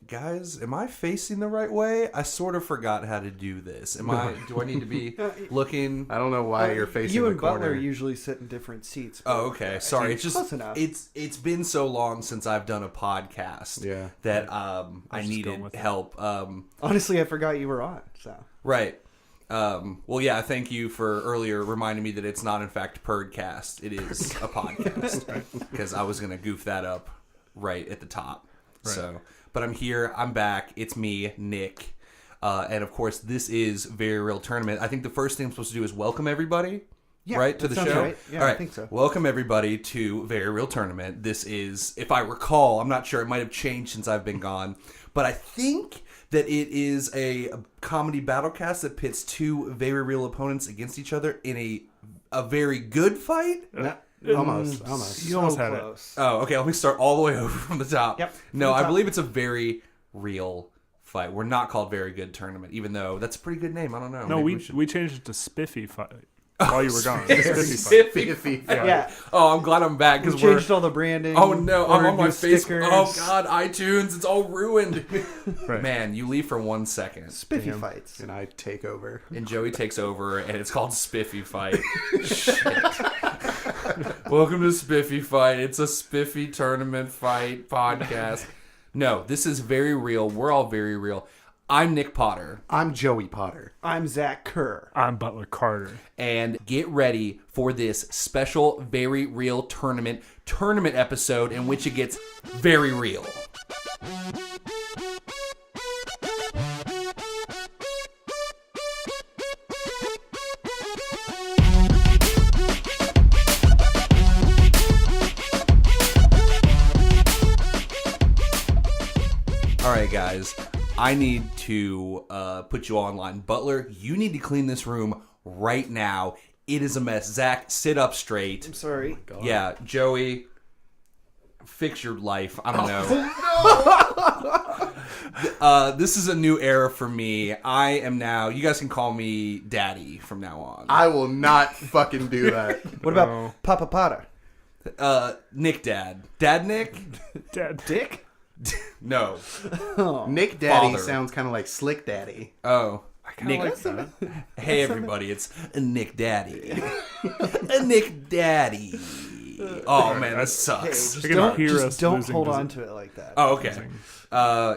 guys, am I facing the right way? I sort of forgot how to do this. Do I need to be looking? I don't know why you're facing you the and corner. Butler usually sit in different seats. Oh, okay. Sorry. It's just close enough. it's been so long since I've done a podcast that I needed help. Honestly, I forgot you were on. So Right. Well, yeah, thank you for earlier reminding me that it's not, in fact, Perdcast. It is a podcast. Because I was going to goof that up right at the top. Right. So, but I'm here. I'm back. It's me, Nick. And, of course, this is Very Real Tournament. I think the first thing I'm supposed to do is welcome everybody. Yeah, to the show. Right. Yeah, all right. I think so. Welcome everybody to Very Real Tournament. This is, if I recall, I'm not sure, it might have changed since I've been gone, but I think that it is a comedy battlecast that pits two very real opponents against each other in a very good fight. Almost. You almost had close. it. Oh, okay. Let me start all the way over from the top. Yep. No, I believe it's a very real fight. We're not called Very Good Tournament, even though that's a pretty good name. I don't know. No, Maybe we changed it to Spiffy Fight while you were gone. Spiffy. Yeah. Oh, I'm glad I'm back We because changed all the branding. Oh no, I'm on my Facebook. Stickers. Oh god, iTunes, it's all ruined. Right. Man, you leave for 1 second. Spiffy fights. And I take over. And Joey takes over, and it's called Spiffy Fight. Shit. Welcome to Spiffy Fight. It's a Spiffy tournament fight podcast. No, this is very real. We're all very real. I'm Nick Potter. I'm Joey Potter. I'm Zach Kerr. I'm Butler Carter. And get ready for this special Very Real tournament episode in which it gets very real. All right, guys. I need to put you all online. Butler, you need to clean this room right now. It is a mess. Zach, sit up straight. I'm sorry. Yeah, Joey, fix your life. I don't know. This is a new era for me. I am now, you guys can call me Daddy from now on. I will not fucking do that. What about Papa Potter? Nick Dad. Dad Nick? Dad. Dick? No. Nick Daddy Father. sounds kind of like Slick Daddy. Oh. Nick. Like that. Hey everybody, it's a Nick Daddy. A Nick Daddy. Oh man, that sucks. Hey, You're gonna hear us just don't losing hold visit- on to it like that. Oh, okay.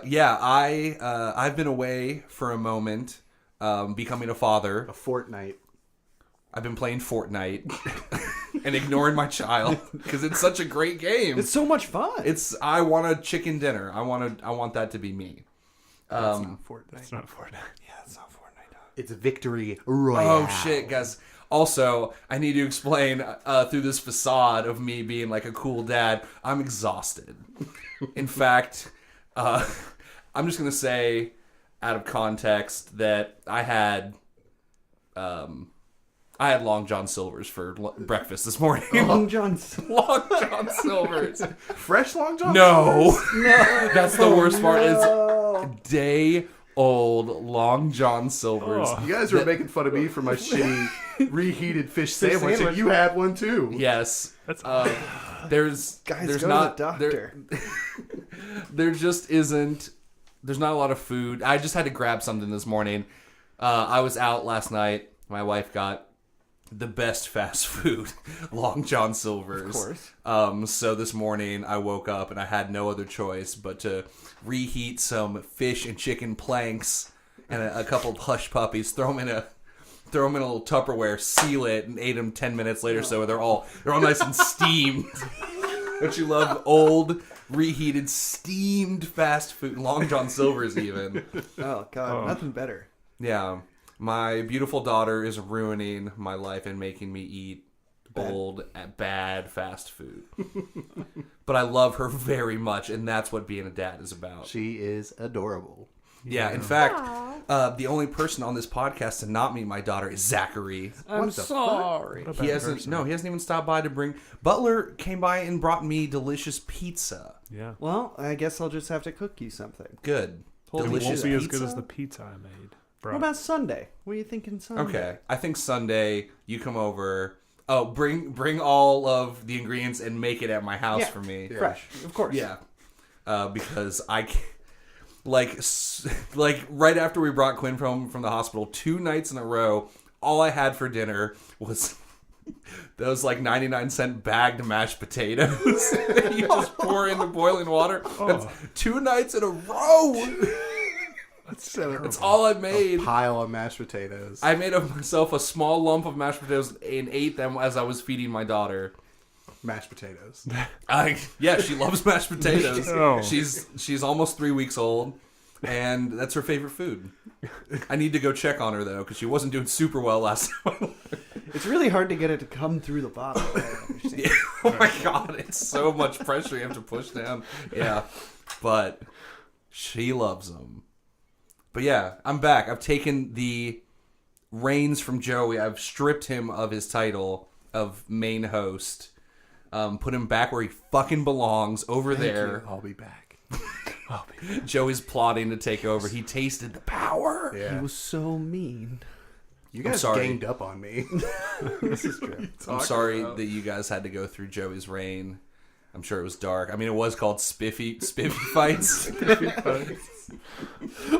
Yeah, I've been away for a moment, becoming a father. A fortnight. I've been playing Fortnite and ignoring my child because it's such a great game. It's so much fun. I want a chicken dinner. I want that to be me. That's not Fortnite. It's not Fortnite. Yeah, it's not Fortnite. It's Victory Royale. Oh shit, guys. Also, I need to explain through this facade of me being like a cool dad, I'm exhausted. In fact, I'm just going to say out of context that I had Long John Silver's for breakfast this morning. Long John. Long John Silver's. Fresh Long John? No. No. That's the worst part is day old Long John Silver's. Oh. You guys were making fun of me for my shitty reheated fish sandwich, and you had one too. Yes. That's There's Guys, there's go not to the doctor. there just isn't. There's not a lot of food. I just had to grab something this morning. I was out last night. My wife got the best fast food, Long John Silver's. Of course. So this morning I woke up and I had no other choice but to reheat some fish and chicken planks and a couple of hush puppies. Throw them in a little Tupperware, seal it, and ate them 10 minutes later. So they're all nice and steamed. Don't you love old, reheated, steamed fast food? Long John Silver's even. Oh God, nothing better. Yeah. My beautiful daughter is ruining my life and making me eat old, bad fast food. But I love her very much, and that's what being a dad is about. She is adorable. Yeah, in fact, the only person on this podcast to not meet my daughter is Zachary. I'm sorry. He hasn't even stopped by to bring. Butler came by and brought me delicious pizza. yeah. Well, I guess I'll just have to cook you something. Good. It won't Delicious be as pizza? good as the pizza I made. Bro. What about Sunday? What are you thinking Sunday? Okay, I think Sunday you come over. Oh, bring all of the ingredients and make it at my house for me. Fresh, of course. Yeah, because like right after we brought Quinn from the hospital, 2 nights in a row, all I had for dinner was those like 99-cent bagged mashed potatoes. You just pour into boiling water. That's 2 nights in a row. That's all I made. A pile of mashed potatoes. I made myself a small lump of mashed potatoes and ate them as I was feeding my daughter. Mashed potatoes. Yeah, she loves mashed potatoes. Oh. She's almost 3 weeks old, and that's her favorite food. I need to go check on her though, because she wasn't doing super well last time. It's really hard to get it to come through the bottle. I understand. Yeah. Oh my god, it's so much pressure you have to push down. Yeah, but she loves them. But yeah, I'm back. I've taken the reins from Joey. I've stripped him of his title of main host. Put him back where he fucking belongs, over there. I'll be back. Joey's plotting to take over. He tasted the power. Yeah. He was so mean. You guys sorry. ganged up on me. This is true. I'm sorry that you guys had to go through Joey's reign. I'm sure it was dark. I mean, it was called Spiffy Fights.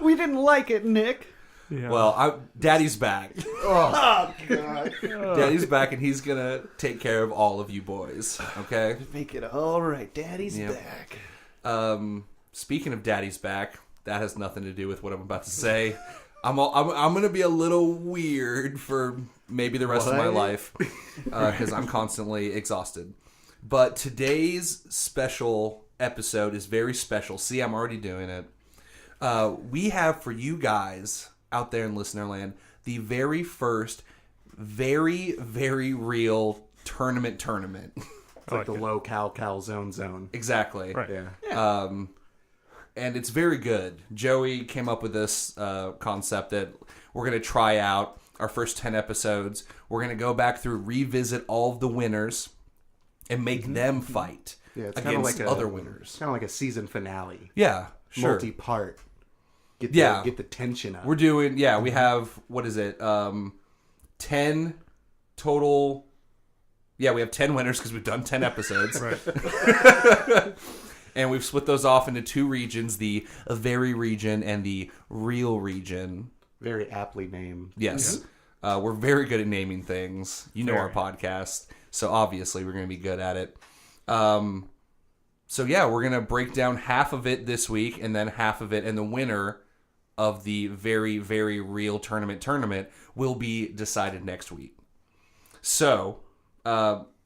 We didn't like it, Nick. Yeah. Well, Daddy's back. Oh, God. Daddy's back, and he's gonna take care of all of you boys. Okay. Make it all right. Daddy's Yep. back. Speaking of Daddy's back, that has nothing to do with what I'm about to say. I'm gonna be a little weird for maybe the rest of my What? life because I'm constantly exhausted. But today's special episode is very special. See, I'm already doing it. We have for you guys out there in listener land the very first, very, very real tournament. It's like the low cal zone. Exactly. Right. Yeah. And it's very good. Joey came up with this concept that we're going to try out our first 10 episodes. We're going to go back through, revisit all of the winners, and make them fight Yeah, it's kind of against like other It's winners. kind of like a season finale. Yeah, sure. Multi-part. Get the tension up. We're doing, we have, what is it, 10 total. Yeah, we have 10 winners because we've done 10 episodes. Right. And we've split those off into 2 regions, the very region and the real region. Very aptly named. Yes. We're very good at naming things. You know our Very. podcast. So obviously we're going to be good at it. So yeah, we're going to break down half of it this week and then half of it. And the winner of the very, very real tournament will be decided next week. So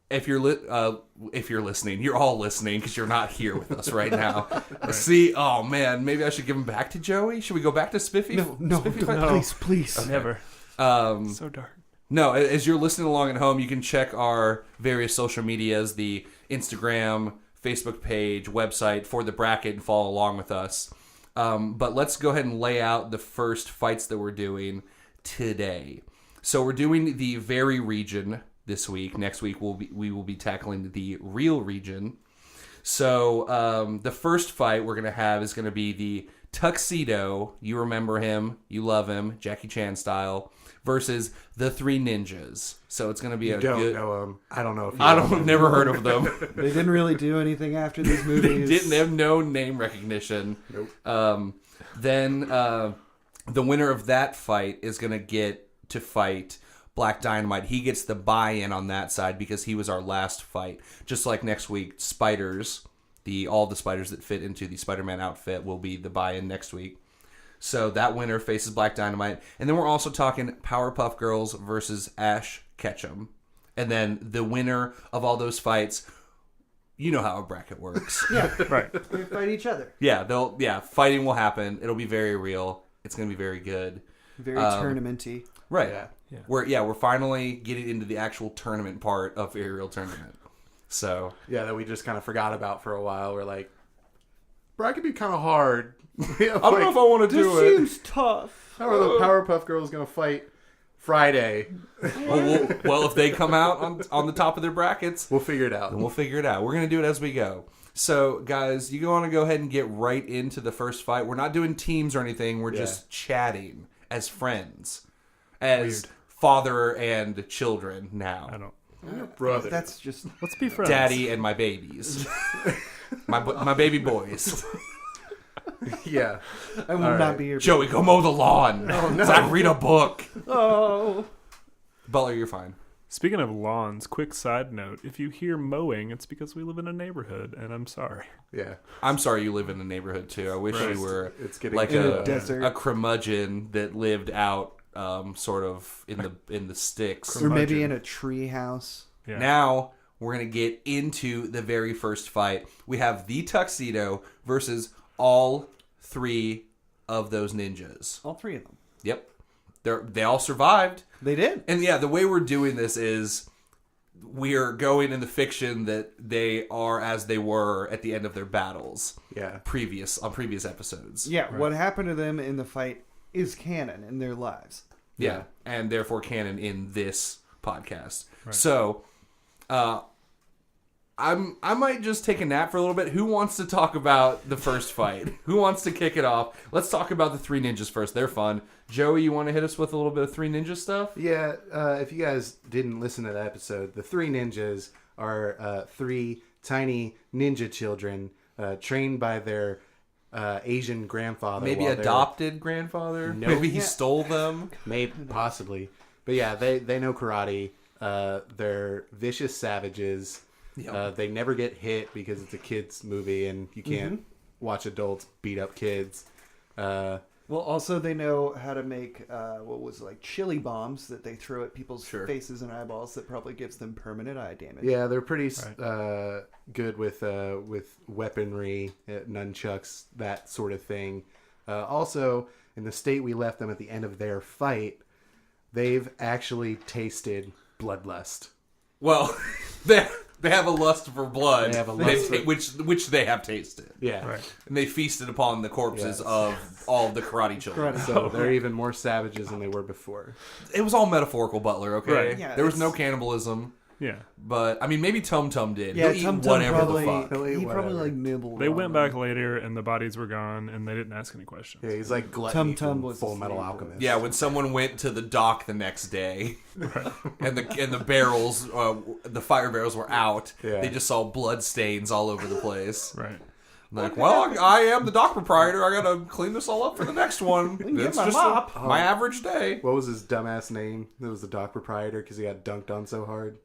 if you're listening, you're all listening because you're not here with us right now. Right. See, oh man, maybe I should give him back to Joey. Should we go back to Spiffy? No, Spiffy don't, fight? please. Okay. Never. Um, So dark. No, as you're listening along at home, you can check our various social medias, the Instagram, Facebook page, website for the bracket and follow along with us. But let's go ahead and lay out the first fights that we're doing today. So we're doing the very region this week. Next week we will be tackling the real region. So the first fight we're going to have is going to be the Tuxedo. You remember him. You love him. Jackie Chan style. Versus the 3 Ninjas. So it's going to be a Don't good... know them. I don't know if you I know don't. them. Never heard of them. They didn't really do anything after these They movies. didn't have no name recognition. Nope. Then the winner of that fight is going to get to fight Black Dynamite. He gets the buy-in on that side because he was our last fight. Just like next week, Spiders, all the spiders that fit into the Spider-Man outfit will be the buy-in next week. So that winner faces Black Dynamite. And then we're also talking Powerpuff Girls versus Ash Ketchum. And then the winner of all those fights, you know how a bracket works. Yeah, Right. they fight each other. Fighting will happen. It'll be very real. It's going to be very good. Very tournament-y. Right. Yeah. We're finally getting into the actual tournament part of Very Real Tournament. So Yeah, that we just kind of forgot about for a while. We're like, bracket be kind of hard. I don't know if I want to This do it. seems tough. How are the Powerpuff Girls going to fight Friday? well, if they come out on the top of their brackets, We'll figure it out. then we'll figure it out. We're going to do it as we go. So, guys, you want to go ahead and get right into the first fight. We're not doing teams or anything. We're just chatting as friends, as father and children now. I don't. Brother. That's just... Let's be friends. Daddy and my babies. my baby boys. Yeah. I will All not right. be here. Joey, go mow the lawn. Oh, no. Zach, read a book. Oh. Butler, you're fine. Speaking of lawns, quick side note: if you hear mowing, it's because we live in a neighborhood, and I'm sorry. Yeah. I'm sorry you live in a neighborhood too. I wish Right. you were It's getting like in a a desert. a curmudgeon that lived out sort of in the sticks. Or maybe in a tree house. Yeah. Now we're gonna get into the very first fight. We have the Tuxedo versus all 3 of those ninjas. All 3 of them. Yep, they all survived. They did. And yeah, the way we're doing this is we are going in the fiction that they are as they were at the end of their battles. Yeah. Previous episodes. Yeah, what happened to them in the fight is canon in their lives. Yeah, and therefore canon in this podcast. Right. So, I might just take a nap for a little bit. Who wants to talk about the first fight? Who wants to kick it off? Let's talk about the 3 ninjas first. They're fun. Joey, you want to hit us with a little bit of 3 ninja stuff? Yeah, if you guys didn't listen to the episode, the 3 ninjas are 3 tiny ninja children trained by their Asian grandfather. Maybe while they're- adopted grandfather? No. Maybe he Yeah. stole them? Maybe, possibly. But yeah, they know karate. They're vicious savages. Yep. They never get hit because it's a kid's movie and you can't watch adults beat up kids. Well, also they know how to make what was like chili bombs that they throw at people's Sure. faces and eyeballs that probably gives them permanent eye damage. Yeah, they're pretty good with weaponry, nunchucks, that sort of thing. Also, in the state we left them at the end of their fight, they've actually tasted bloodlust. Well, they have a lust for blood. They have a lust for- which they have tasted. Yeah. Right. And they feasted upon the corpses Yes. of all of the karate children. Karate. So they're even more savages than they were before. It was all metaphorical, Butler, okay? Right. Yeah, there was it's- no cannibalism. Yeah. But, I mean, maybe Tum Tum did. Yeah, He'll eat Tum Tum whatever probably the fuck. He'll eat he probably whatever. like nibbled. They on went them. back later, and the bodies were gone, and they didn't ask any questions. Yeah, he's like Gluttony Tum Tum from was Full his Metal name. Alchemist. Yeah, when someone went to the dock the next day, and the barrels, the fire barrels were out, Yeah. they just saw blood stains all over the place. Right. Like, well, I am the dock proprietor. I gotta clean this all up for the next one. get It's my just mop. my average day. What was his dumbass name? It was the dock proprietor because he got dunked on so hard.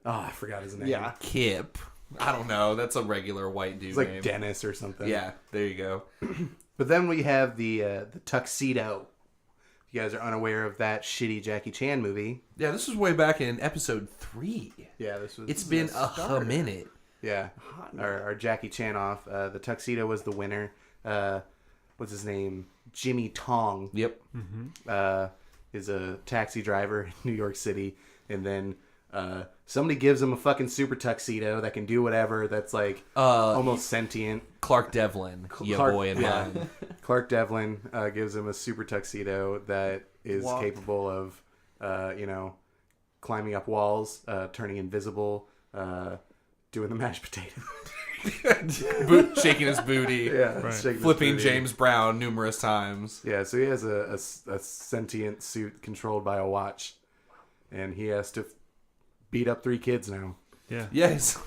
I forgot his name. Yeah. Kip. I don't know. That's a regular white dude It's like name. Dennis or something. Yeah, there you go. But then we have the Tuxedo. If you guys are unaware of that shitty Jackie Chan movie. Yeah, this was way back in episode 3. Yeah, this was. It's been a minute. Yeah, our Jackie Chan off. The Tuxedo was the winner. What's his name? Jimmy Tong. Yep. Is a taxi driver in New York City, and then somebody gives him a fucking super tuxedo that can do whatever. That's like almost sentient. Clark Devlin, your Clark- boy in yeah. mine. Clark Devlin gives him a super tuxedo that is Walk. capable of, climbing up walls, turning invisible, doing the mashed potato. Shaking his booty. Yeah, Right. shaking his Flipping booty. James Brown numerous times. Yeah, so he has a sentient suit controlled by a watch, and he has to beat up 3 kids now. Yeah. Yes.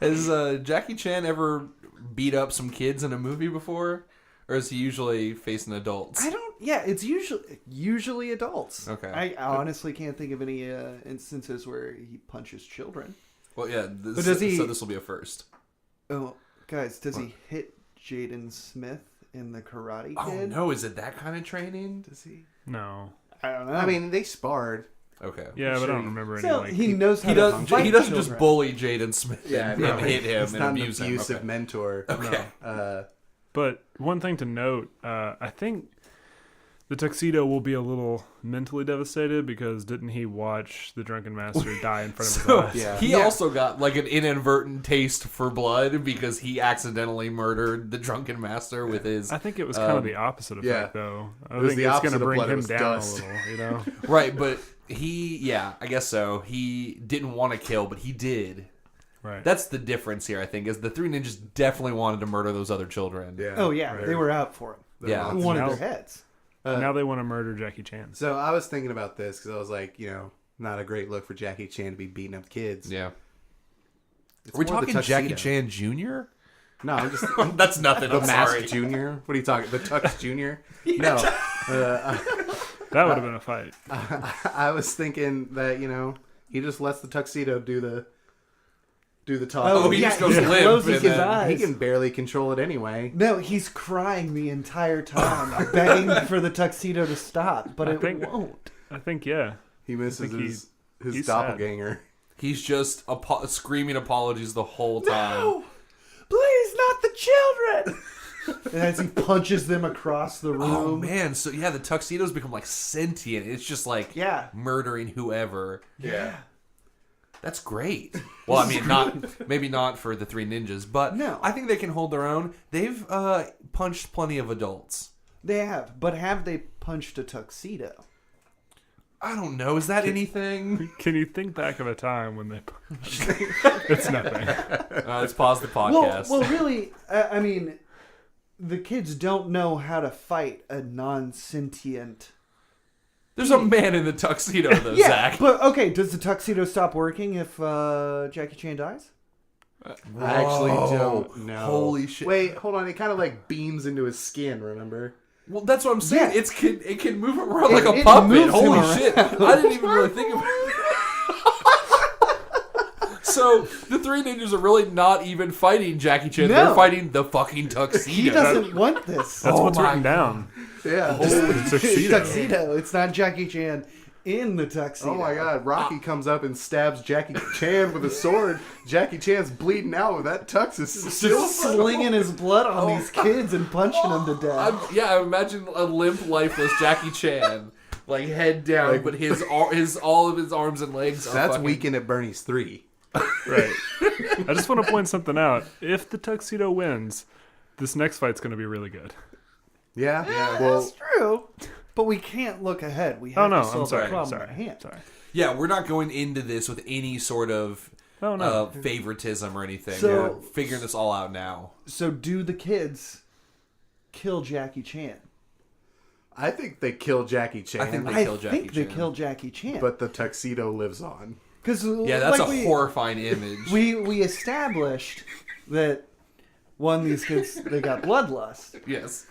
Has Jackie Chan ever beat up some kids in a movie before? Or is he usually facing adults? I don't. Yeah, it's usually adults. Okay. I honestly can't think of any instances where he punches children. Well, yeah. But does he- So this will be a first. Oh, guys, does he hit Jaden Smith in the Karate Oh, Kid? no. Is it that kind of training? Does he? No. I don't know. I mean, they sparred. Okay. Yeah, but I Sure. don't remember any Still, like. he knows how He to doesn't. fight He doesn't children. just bully Jaden Smith Yeah, and, no, and hit him he's and not abuse an him. abusive Okay. mentor. Okay. But one thing to note, I think the Tuxedo will be a little mentally devastated because didn't he watch the Drunken Master die in front of his So eyes? Yeah. he Yeah. also got like an inadvertent taste for blood because he accidentally murdered the drunken master with his I think it was kind of the opposite effect, yeah. though. I It was think the it's opposite going to of bring blood, it him was down dust. a little, you know? right, but I guess so. He didn't want to kill, but he did. Right. That's the difference here, I think, is the 3 ninjas definitely wanted to murder those other children. Yeah. Oh yeah, Right. they were out for him. Yeah. They wanted Now- their heads. Now they want to murder Jackie Chan. So I was thinking about this because I was like, not a great look for Jackie Chan to be beating up kids. Yeah. It's Are we more the talking Jackie tuxedo. Chan Jr.? No, I'm just That's nothing. the I'm Mask sorry. Junior. What are you talking? The Tux Junior? No, That would have been a fight. I was thinking that he just lets the tuxedo do the talk. Oh, he just goes limp. closes And his then, eyes. He can barely control it anyway. No, he's crying the entire time, begging for the tuxedo to stop, but I it think- won't. I think, yeah. He misses think his he's doppelganger. he's just screaming apologies the whole time. No! Please, not the children! And as he punches them across the room. Oh man, so yeah, the tuxedos become like sentient. It's just like murdering whoever. Yeah. That's great. Well, I mean, maybe not for the three ninjas, but No. I think they can hold their own. They've punched plenty of adults. They have, but have they punched a tuxedo? I don't know. Is that anything? Can you think back of a time when they It's nothing. Let's pause the podcast. Well, really, I mean, the kids don't know how to fight a non-sentient... There's a man in the tuxedo, though, Yeah, Zach. but okay, does the tuxedo stop working if Jackie Chan dies? I actually don't know. Holy shit. Wait, hold on. It kind of like beams into his skin, remember? Well, that's what I'm saying. Yeah. It can move around like a It puppet. moves him Holy around. shit. I didn't even really think about it. So, the three ninjas are really not even fighting Jackie Chan. No. They're fighting the fucking tuxedo. He doesn't want this. That's what's my written down. Yeah. Tuxedo. Tuxedo. It's not Jackie Chan in the tuxedo. Oh my god, Rocky comes up and stabs Jackie Chan with a sword. Jackie Chan's bleeding out with that tux is still Just slinging his blood on these kids and punching them to death. I imagine a limp, lifeless Jackie Chan, like head down, but all of his arms and legs are That's fucking... Weekend at Bernie's 3. Right. I just want to point something out. If the tuxedo wins, this next fight's going to be really good. Yeah? Well, That's true. But we can't look ahead. We Oh have no, to solve I'm sorry. the problem Sorry. at hand. Sorry. Yeah, we're not going into this with any sort of Oh no. favoritism or anything. So- We're figuring this all out now. So do the kids kill Jackie Chan? I think they kill Jackie Chan, I think I kill Jackie think they Chan. kill Jackie Chan. but the tuxedo lives on. Yeah, that's like a horrifying image. We established that one, these kids they got bloodlust. Yes.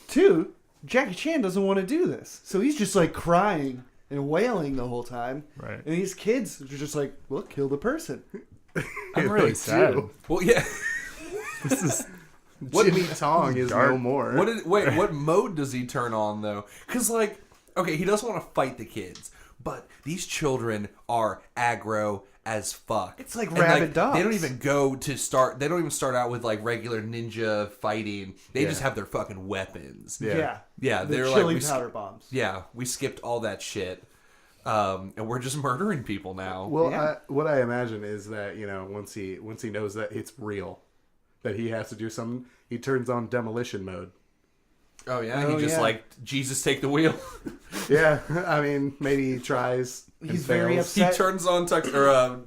Two, Jackie Chan doesn't want to do this, so he's just like crying and wailing the whole time. Right. And these kids are just like, well, kill the person. I'm really They sad. do. Well, yeah. This is Jimmy Tong is no more. What mode does he turn on though? Because like, okay, he doesn't want to fight the kids, but these children are aggro as fuck. It's like And, rabid dogs. They don't even go to start. They don't even start out with like regular ninja fighting. They just have their fucking weapons. Yeah. Yeah, The they're chili like powder bombs. Yeah, we skipped all that shit, and we're just murdering people now. Well, Yeah. what I imagine is that once he knows that it's real, that he has to do something, he turns on demolition mode. Oh yeah, Oh, he just yeah. like Jesus take the wheel. Yeah, I mean maybe he tries. and He's very fails. He upset. turns on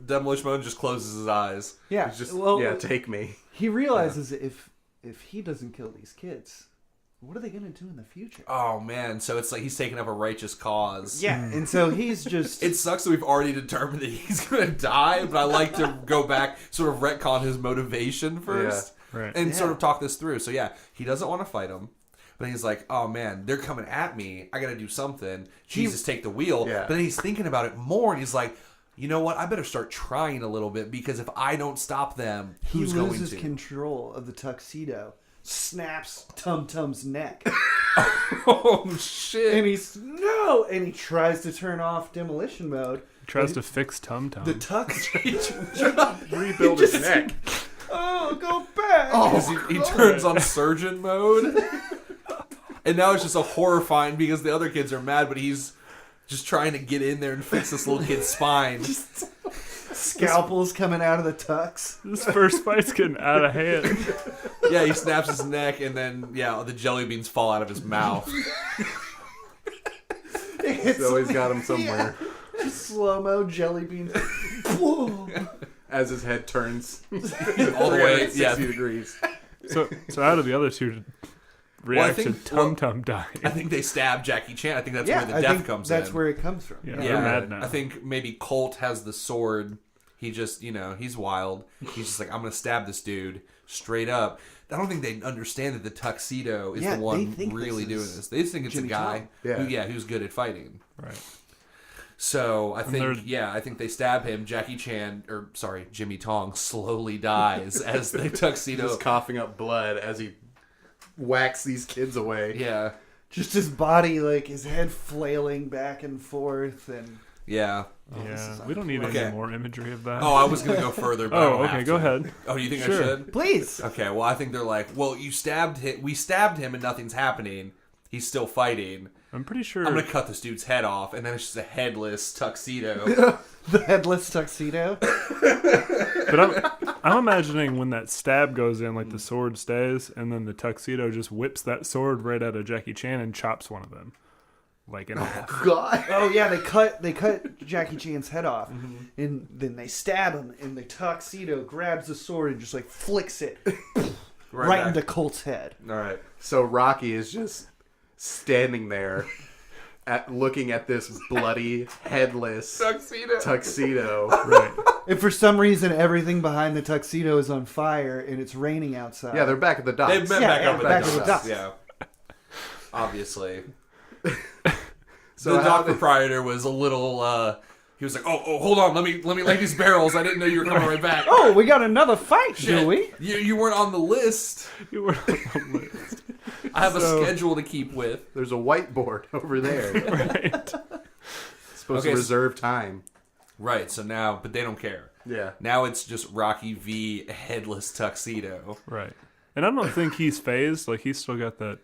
demolition mode and just closes his eyes. Yeah. He's just well, take me. he realizes if he doesn't kill these kids, what are they going to do in the future? Oh man, so it's like he's taking up a righteous cause. Yeah, and so he's just It sucks that we've already determined that he's gonna die, but I like to go back, sort of retcon his motivation first, Right. and sort Yeah. of talk this through. So yeah, he doesn't want to fight him, but he's like, "Oh man, they're coming at me. I gotta do something. Jesus, take the wheel." Yeah. But then he's thinking about it more, and he's like, "You know what? I better start trying a little bit because if I don't stop them, he who's going loses to?" control of the tuxedo, snaps Tum Tum's neck, Oh shit! and and he tries to turn off demolition mode. tries to fix Tum Tum. The tux Rebuild his neck. Oh, go back! Because he turns on surgeon mode. And now it's just a horrifying because the other kids are mad, but he's just trying to get in there and fix this little kid's spine. Scalpels coming out of the tux. This first fight's getting out of hand. Yeah, he snaps his neck and then, the jelly beans fall out of his mouth. So he's got him somewhere Slow mo jelly beans. as his head turns All the way, 360 degrees. So out of the other two react to think- Tum Tum dying. I think they stab Jackie Chan. I think that's Yeah, where the I death think comes that's in. where it comes from. Yeah. Yeah. They're mad now. I think maybe Colt has the sword. He just, he's wild. He's just like, I'm going to stab this dude. straight up. I don't think they understand that the tuxedo is the they one think really this doing is this. They just think it's Jimmy a guy, Tom. who's good at fighting. Right. So I think they stab him. Jimmy Tong slowly dies as the tuxedo. Just coughing up blood as he whacks these kids away. Yeah. Just his body, like his head flailing back and forth, and Yeah. Yeah, we don't need any more imagery of that. Oh, I was gonna go further. But I don't have go to. ahead. Oh, do you think Sure. I should? please. Okay. Well, I think they're like, well, you stabbed him. We stabbed him, and nothing's happening. He's still fighting. I'm pretty sure. I'm gonna cut this dude's head off, and then it's just a headless tuxedo. The headless tuxedo. But I'm imagining when that stab goes in, like the sword stays, and then the tuxedo just whips that sword right at a Jackie Chan and chops one of them, like in half. God. Oh yeah, they cut Jackie Chan's head off, and then they stab him, and the tuxedo grabs the sword and just like flicks it right back. into Colt's head. All right. So Rocky is just standing there looking at this bloody, headless tuxedo. Right. And for some reason, everything behind the tuxedo is on fire, and it's raining outside. Yeah, they're back at the docks. They've met Yeah, back yeah, up back at at the the docks. docks. Yeah. Obviously. So The how dock they- proprietor was a little. He was like, "Oh, hold on, let me lay these barrels. I didn't know you were coming right back." Oh, we got another fight, Shit. do we? You weren't on the list. You were on the list. I have a So- schedule to keep with. There's a whiteboard over there. Right. Supposed Okay, to reserve time. Right. So now, but they don't care. Yeah. Now it's just Rocky v. Headless Tuxedo. Right. And I don't think he's phased. Like, he's still got that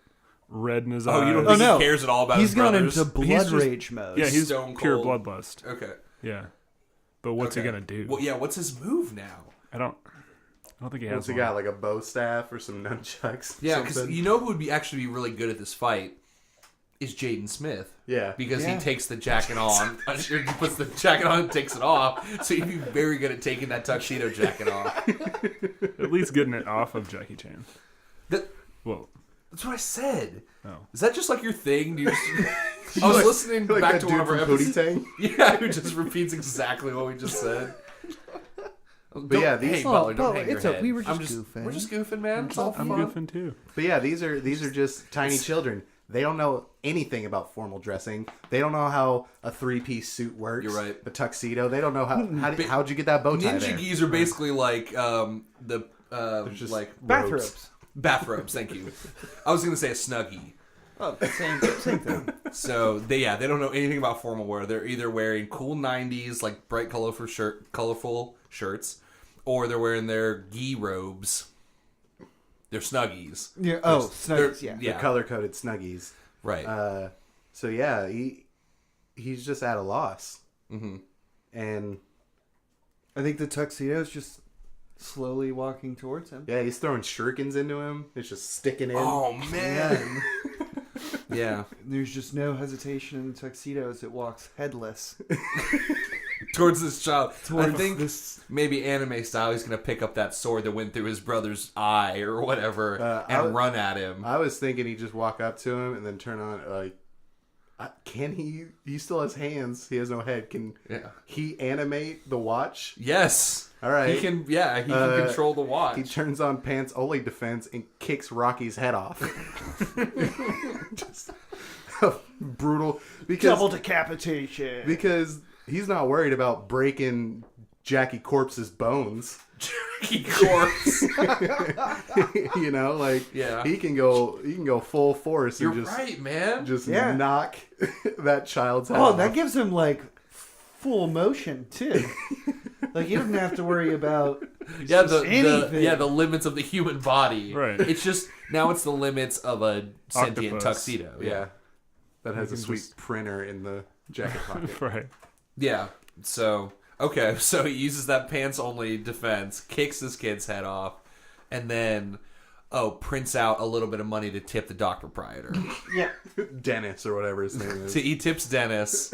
red in his eye. Oh, you don't Oh, think no. he cares at all about He's his gone brothers? into blood He's just- rage mode. Yeah, he's Stone pure cold. bloodlust. Okay. Yeah. But what's he Okay. gonna do? Well, yeah. What's his move now? I don't think he has What's he one. got? Like a bow staff or some nunchucks? Yeah, because something? you know who would be actually be really good at this fight is Jaden Smith. Yeah. Because Yeah. he takes the jacket on, he puts the jacket on and takes it off. So he'd be very good at taking that tuxedo jacket off. At least getting it off of Jackie Chan. That, Well, that's what I said. oh. Is that just like your thing? Do you just, I was listening like back that to dude one of our from Booty episodes. Tang. Yeah, who just repeats exactly what we just said. But yeah, these hey, Butler, don't Butler, hang your it's okay. head. We were I'm just goofing. We're just goofing, man. It's all I'm fun. goofing too. But yeah, these are just tiny children. They don't know anything about formal dressing. They don't know how a 3-piece suit works. You're right. The tuxedo. They don't know how'd you get that bow tie Ninja there? gis are basically like the just like Bathrobes. bathrobes. Thank you. I was gonna say a snuggie. Oh, same thing. So they don't know anything about formal wear. They're either wearing cool '90s like bright colorful shirts, or they're wearing their gi robes. They're snuggies. Yeah. They're- Oh, Snuggies. Yeah. yeah. The color-coded snuggies. Right. So yeah, he's just at a loss. Mm-hmm. And I think the tuxedo's just slowly walking towards him. yeah, he's throwing shurikens into him. It's just sticking in. Oh man. Yeah. There's just no hesitation in the tuxedo as it walks headless Towards this child. I towards think this. maybe anime style, he's gonna pick up that sword that went through his brother's eye or whatever and run at him. I was thinking he'd just walk up to him and then turn on like. Can he? He still has hands. He has no head. Can he animate the watch? Yes. All right. He can. Yeah, he can control the watch. He turns on Pants Only defense and kicks Rocky's head off. Just brutal. Double decapitation. Because he's not worried about breaking Jackie Corpse's bones. Jackie Corpse. You know, like Yeah. he can go full force You're and just right, man. just Yeah. knock that child's head Oh, off. that gives him like full motion too. Like he doesn't have to worry about Yeah, anything. the limits of the human body. Right. It's just now it's the limits of a sentient Octopus. tuxedo. Yeah. That has a can sweet just- printer in the jacket pocket. Right. Yeah. So okay, so he uses that pants only defense, kicks this kid's head off, and then prints out a little bit of money to tip the dock proprietor. yeah, Dennis or whatever his name is. So he tips Dennis.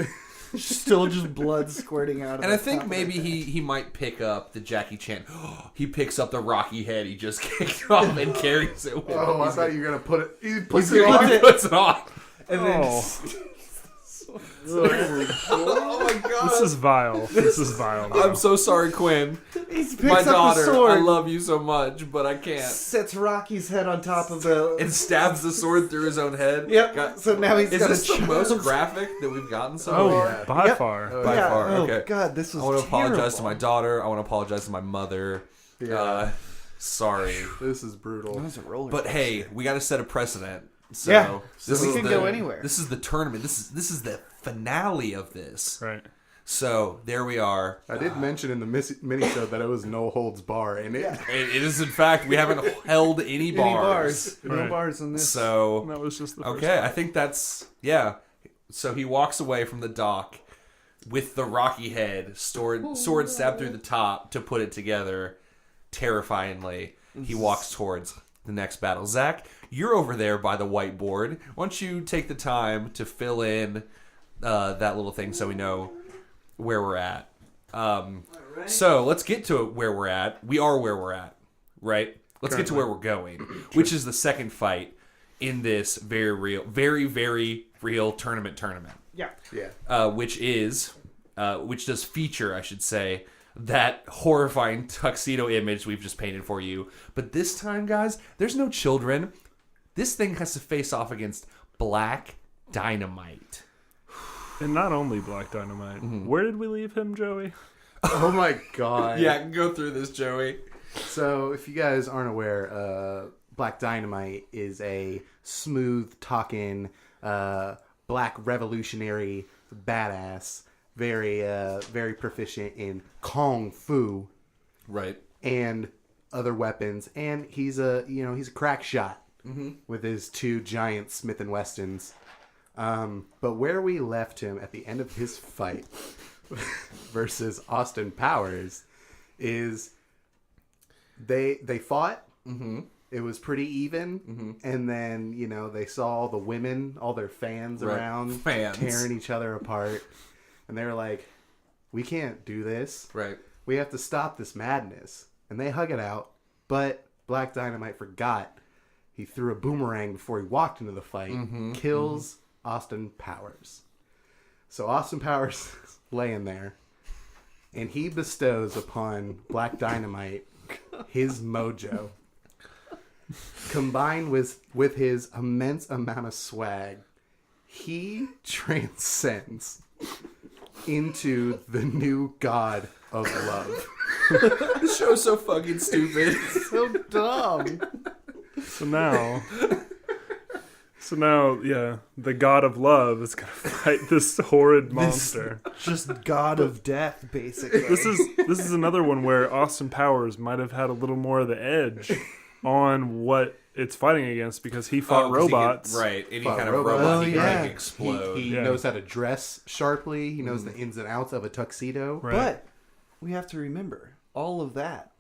still just blood squirting out. Of And the I think top of maybe it. he might pick up the Jackie Chan. He picks up the Rocky head he just kicked off and carries it with him. Oh, I He's thought you were gonna put it. He He's puts it gonna- on. he puts it on. and then Oh. Oh my god. This is vile. This is vile. I'm so sorry, Quinn. He picks My up the daughter, sword, I love you so much, but I can't. sets Rocky's head on top of the... And stabs the sword through his own head. Yep. God. So now he's Is got this a the most child. graphic that we've gotten so Oh, far? yeah. by Yep. far. By Yeah. far, Oh okay. God, this was I want to apologize to terrible. my daughter. I want to apologize to my mother. Yeah. Sorry. This is brutal. That was a roller But coaster. hey, we got to set a precedent. So Yeah. this We is can the, go anywhere. This is the tournament. This is the finale of this. Right. So there we are. I did mention in the mini-sode that it was no holds bar, and it It is in fact we haven't held any bars. Any bars? No Right. bars in this. So That was just the first okay, I think that's So he walks away from the dock with the rocky head, sword stabbed through the top to put it together. Terrifyingly, he walks towards the next battle. Zach, you're over there by the whiteboard. Why don't you take the time to fill in that little thing so we know where we're at? So let's get to where we're at. We are where we're at, right? Let's get to where we're going, which is the second fight in this very real, very, very real tournament. Yeah. Which does feature, I should say, that horrifying tuxedo image we've just painted for you. But this time, guys, there's no children. This thing has to face off against Black Dynamite. And not only Black Dynamite. Where did we leave him, Joey? oh my god. Yeah, go through this, Joey. So if you guys aren't aware, Black Dynamite is a smooth talking black revolutionary badass, very proficient in kung fu Right. and other weapons, and he's a crack shot with his 2 giant Smith and Wessons. But where we left him at the end of his fight versus Austin Powers is they fought. Mm-hmm. It was pretty even, and then they saw all the women, all their fans around, tearing each other apart, and they were like, "We can't do this. Right. We have to stop this madness." And they hug it out, but Black Dynamite forgot. He threw a boomerang before he walked into the fight, kills Austin Powers. So Austin Powers is laying there, and he bestows upon Black Dynamite his mojo. Combined with his immense amount of swag, he transcends into the new god of love. This show's so fucking stupid. So dumb. So now, yeah, the god of love is gonna fight this horrid monster. Just god of death, basically. This is another one where Austin Powers might have had a little more of the edge on what it's fighting against because he fought robots. Right. Any Fought kind of robots. robot Oh, he yeah. can make explode. He Yeah. knows how to dress sharply. He knows the ins and outs of a tuxedo. Right. But we have to remember, all of that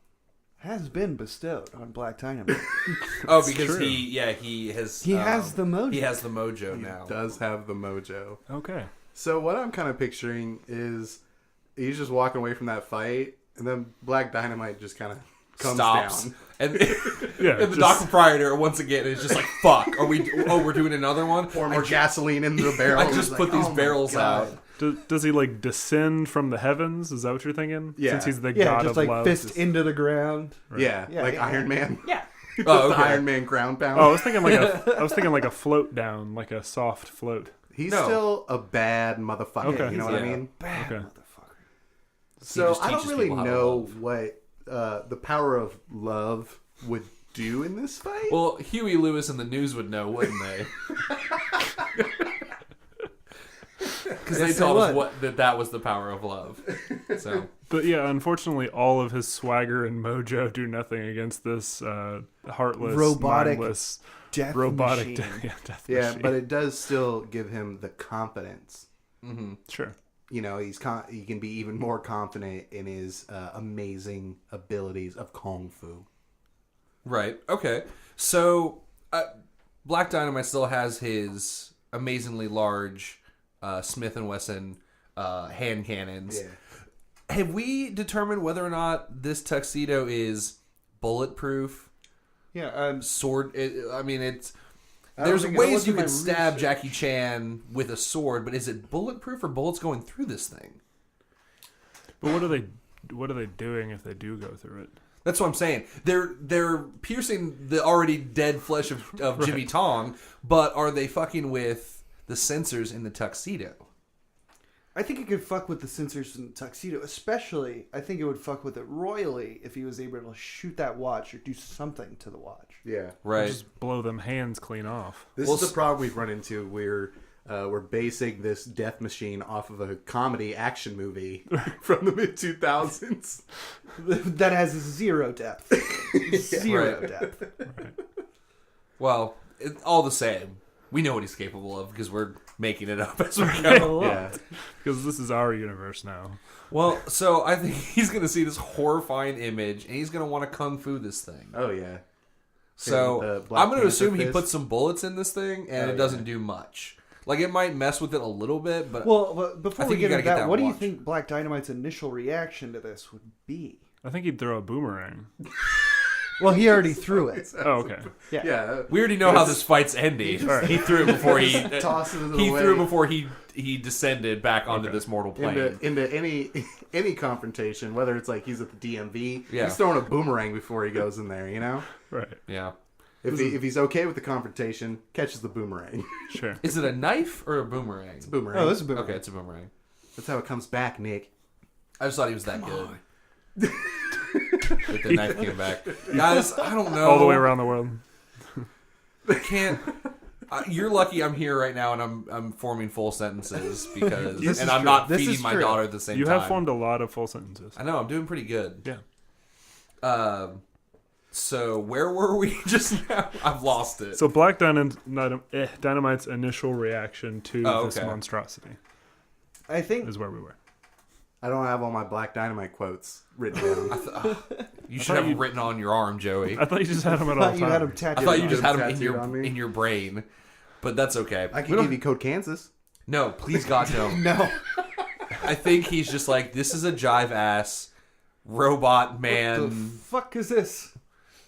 has been bestowed on Black Dynamite. Oh, because true. he has He has the mojo. He has the mojo now. Does have the mojo. Okay. So what I'm kind of picturing is he's just walking away from that fight, and then Black Dynamite just kind of comes Stops. down. And, Yeah, and the just- dock proprietor once again is just like, "Fuck, we're doing another one." Pour more gasoline into the barrel. I and just he's put like, these "Oh my barrels God." out. Does he like descend from the heavens? Is that what you're thinking? Yeah. Since he's the Yeah, god just of like love. fist into the ground. Yeah, Yeah, like yeah, Iron Man. Yeah. Oh, The okay. Iron Man ground pound. Oh, I was thinking like a float down, like a soft float. He's No. still a bad motherfucker. Okay. You know what I Yeah. mean? Bad Okay. motherfucker. So just I don't teaches really people how to know love. what the power of love would do in this fight. Well, Huey Lewis and the News would know, wouldn't they? Because they Yes, they told us would. that was the power of love. So But yeah, unfortunately, all of his swagger and mojo do nothing against this heartless, Robotic mindless, Death robotic machine. death yeah, machine. but it does still give him the confidence. Sure. You know, he can be even more confident in his amazing abilities of kung fu. right, okay. So Black Dynamite still has his amazingly large Smith and Wesson hand cannons. Yeah. Have we determined whether or not this tuxedo is bulletproof? Yeah. Sword. I mean, it's. There's think- ways wasn't you my could stab research. Jackie Chan with a sword, but is it bulletproof or bullets going through this thing? But what are they doing if they do go through it? That's what I'm saying. They're piercing the already dead flesh of Jimmy Tong, but are they fucking with the sensors in the tuxedo? I think it could fuck with the sensors in the tuxedo. Especially, I think it would fuck with it royally if he was able to shoot that watch or do something to the watch. Yeah. Right. Just blow them hands clean off. This Well, is the problem we've run into. We're basing this death machine off of a comedy action movie from the mid 2000s. That has zero depth. Zero Right. depth. Well, all the same, we know what he's capable of because we're making it up as we go. Yeah. Because this is our universe now. Well, so I think he's going to see this horrifying image, and he's going to want to kung fu this thing. Oh yeah. So Black I'm going to Panther assume he fist. puts some bullets in this thing, and Oh, it doesn't yeah. do much. Like, it might mess with it a little bit, but Well, but before I we think you get into gotta get that, that what do you watch. think Black Dynamite's initial reaction to this would be? I think he'd throw a boomerang. Well, he already threw it. Oh, okay. Yeah. Yeah. we already know how this fight's ending. He threw it before he tosses it he away. threw before he descended back onto this mortal plane. Into any confrontation, whether it's like he's at the DMV, Yeah. he's throwing a boomerang before he goes in there. You know, Right. Yeah. if he's okay with the confrontation, catches the boomerang. Sure. Is it a knife or a boomerang? It's a boomerang. Oh, this is a boomerang. Okay, it's a boomerang. That's how it comes back, Nick. I just thought he was that good. That the knife came back. Guys, I don't know. All the way around the world. I can't. You're lucky I'm here right now and I'm forming full sentences because This is and I'm true. not This feeding is my true. daughter at the same You time. have formed a lot of full sentences. I know I'm doing pretty good. Yeah. So where were we just now? I've lost it. So Black Dynamite's initial reaction to this okay. monstrosity I think is where we were. I don't have all my Black Dynamite quotes written down. You should have them written on your arm, Joey. I thought you just had him at all thought you had him times. I tattooed. thought you on. just had them in Tattooed your on me? in your brain, but that's okay. I We can don't- give you Code Kansas. No, please God no. No. I think he's just like, this is a jive ass robot The man. fuck is this?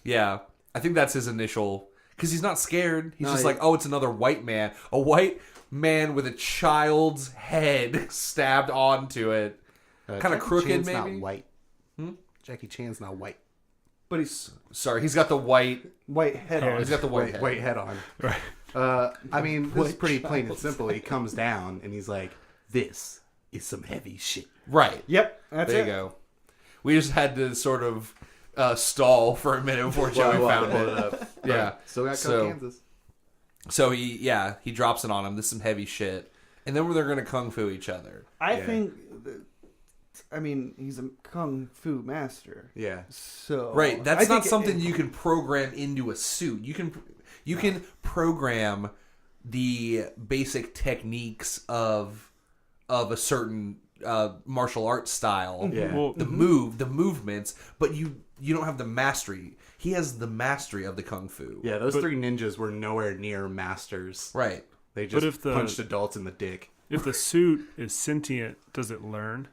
Yeah, I think that's his initial, because he's not scared. He's No, just he- like, oh, it's another white man, a white man with a child's head stabbed onto it. Kinda Jackie crooked, Chan's maybe? Not white. Jackie Chan's not white. But he's Sorry, he's got the white. white head on. He's got the white. White head. head on. Right. I mean, this is White pretty plain and child's simple. He comes down and he's like, "This is some heavy shit." Right. Yep, that's There it. you go. We just had to sort of stall for a minute before Joey While I found pull it. up. Yeah. Still got Code So- Kansas. So he drops it on him. This is some heavy shit, and then they're gonna kung fu each other. I Yeah. think. I mean, he's a kung fu master. Yeah. So Right. That's I not think something you can program into a suit. You can program the basic techniques of a certain martial arts style. Yeah. Well, The movements, but you don't have the mastery. He has the mastery of the kung fu. Yeah, those three ninjas were nowhere near masters. Right. They just if the- punched adults in the dick. if the suit is sentient, does it learn?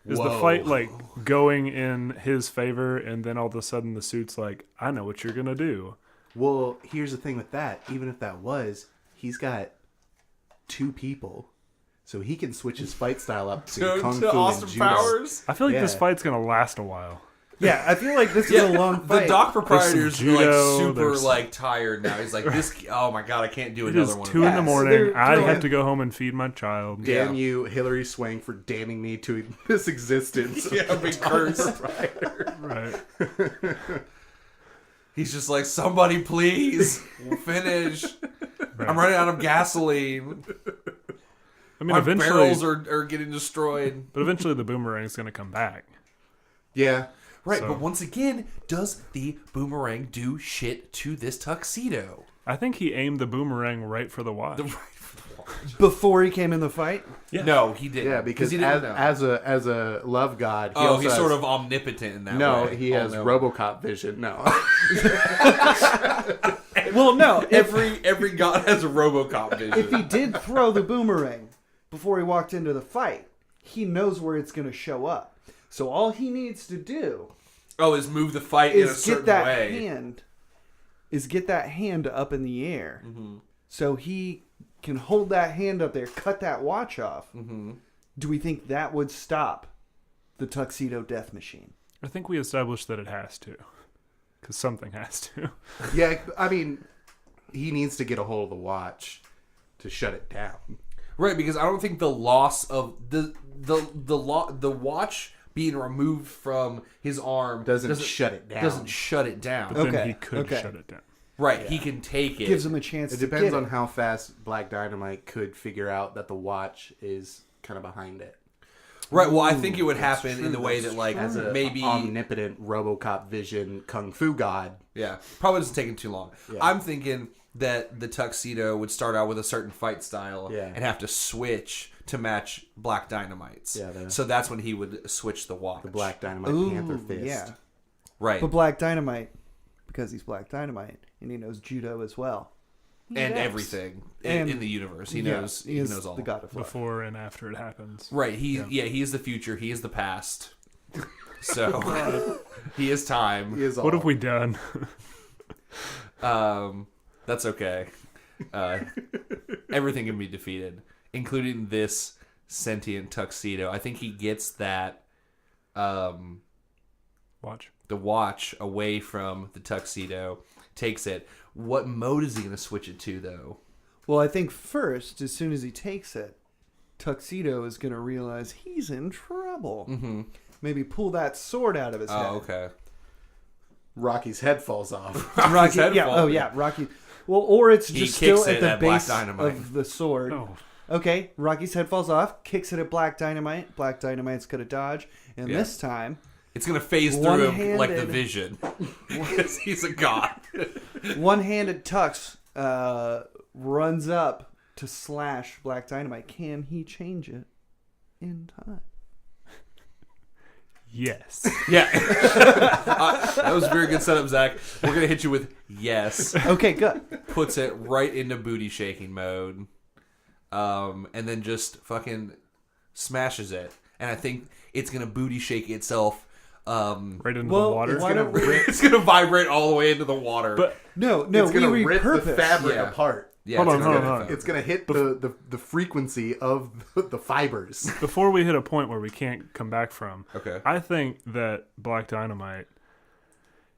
Is the Whoa. fight like going in his favor, and then all of a sudden the suit's like, "I know what you're gonna do." Well, here's the thing with that. Even if that was, he's got two people. So he can switch his fight style up to Kung Fu and Judo. I feel like this Yeah. fight's gonna last a while. Yeah, I feel like this is a long The fight. dock proprietor's There's some like judo, super there's- like tired now. He's like, this. Oh my god, I can't do It another is one. 2 in the Yes, morning. they're I throwing- have to go home and feed my child. Damn Yeah. you, Hillary Swank, for damning me to this existence. Yeah, big curse. Right. He's just like, somebody please finish. I'm running out of gasoline. I mean, My eventually, barrels are getting destroyed. but eventually the boomerang's gonna come back. Yeah. Right, So- but once again, does the boomerang do shit to this tuxedo? I think he aimed the boomerang right for the watch. Before he came in the fight. Yeah. No, he didn't. Yeah, because he didn't know. as a love god, he oh, also he's has, sort of omnipotent in that no, way. he Oh, has no. RoboCop vision. No. Well, no. Every god has a RoboCop vision. If he did throw the boomerang before he walked into the fight, he knows where it's going to show up. So all he needs to do Oh, is move the fight in a is certain get that way. hand. Is get that hand up in the air, So he can hold that hand up there, cut that watch off. Mm-hmm. Do we think that would stop the Tuxedo Death Machine? I think we established that it has to. Because something has to. Yeah, I mean, he needs to get a hold of the watch to shut it down. Right, because I don't think the loss of the watch being removed from his arm Doesn't shut it down. Doesn't shut it down. But then Okay, he could okay. shut it down. Right, he can take it. Gives him a chance It to depends get on it. how fast Black Dynamite could figure out that the watch is kind of behind it. Right, well, I think it would happen in the way that, like, As a maybe... omnipotent RoboCop vision kung fu god. Yeah, probably doesn't take him too long. Yeah. I'm thinking that the Tuxedo would start out with a certain fight style Yeah. and have to switch to match Black Dynamite's. Yeah, so that's when he would switch the watch. The Black Dynamite Ooh, Panther Fist. yeah. Right. But Black Dynamite, because he's Black Dynamite, and he knows judo as well. And Yes. everything And- in the universe. He Yeah, knows he he is knows all. the god of love. Before and after it happens. Right, he is the future, he is the past. So he is time. He is What all. have we done? That's okay. Everything can be defeated, including this sentient Tuxedo. I think he gets that Watch. the watch away from the Tuxedo, takes it. What mode is he going to switch it to, though? Well, I think first, as soon as he takes it, Tuxedo is going to realize he's in trouble. Mm-hmm. Maybe pull that sword out of his head. Oh, okay. Rocky's head falls off. Rocky, head yeah, falls. oh yeah, Rocky. Well, or it's He just kicks still it at the at Black base Dynamite. of the sword. Oh, Okay, Rocky's head falls off, kicks it at Black Dynamite. Black Dynamite's going to dodge, and Yeah. this time, It's going to phase through him like the One-handed. Vision. Because he's a god. one-handed Tux runs up to slash Black Dynamite. Can he change it in time? yes. Yeah. That was a very good setup, Zach. We're going to hit you with yes. Okay, good. Puts it right into booty shaking mode. And then just fucking smashes it. And I think it's going to booty shake itself. Right into Well, the water. why don't we- It's going to vibrate all the way into the water. But No, It's going to we rip the repurpose. fabric Yeah. apart. yeah, Hold it's on, gonna hold go on, to hold on. It's going to hit the frequency of the fibers. before we hit a point where we can't come back from, Okay. I think that Black Dynamite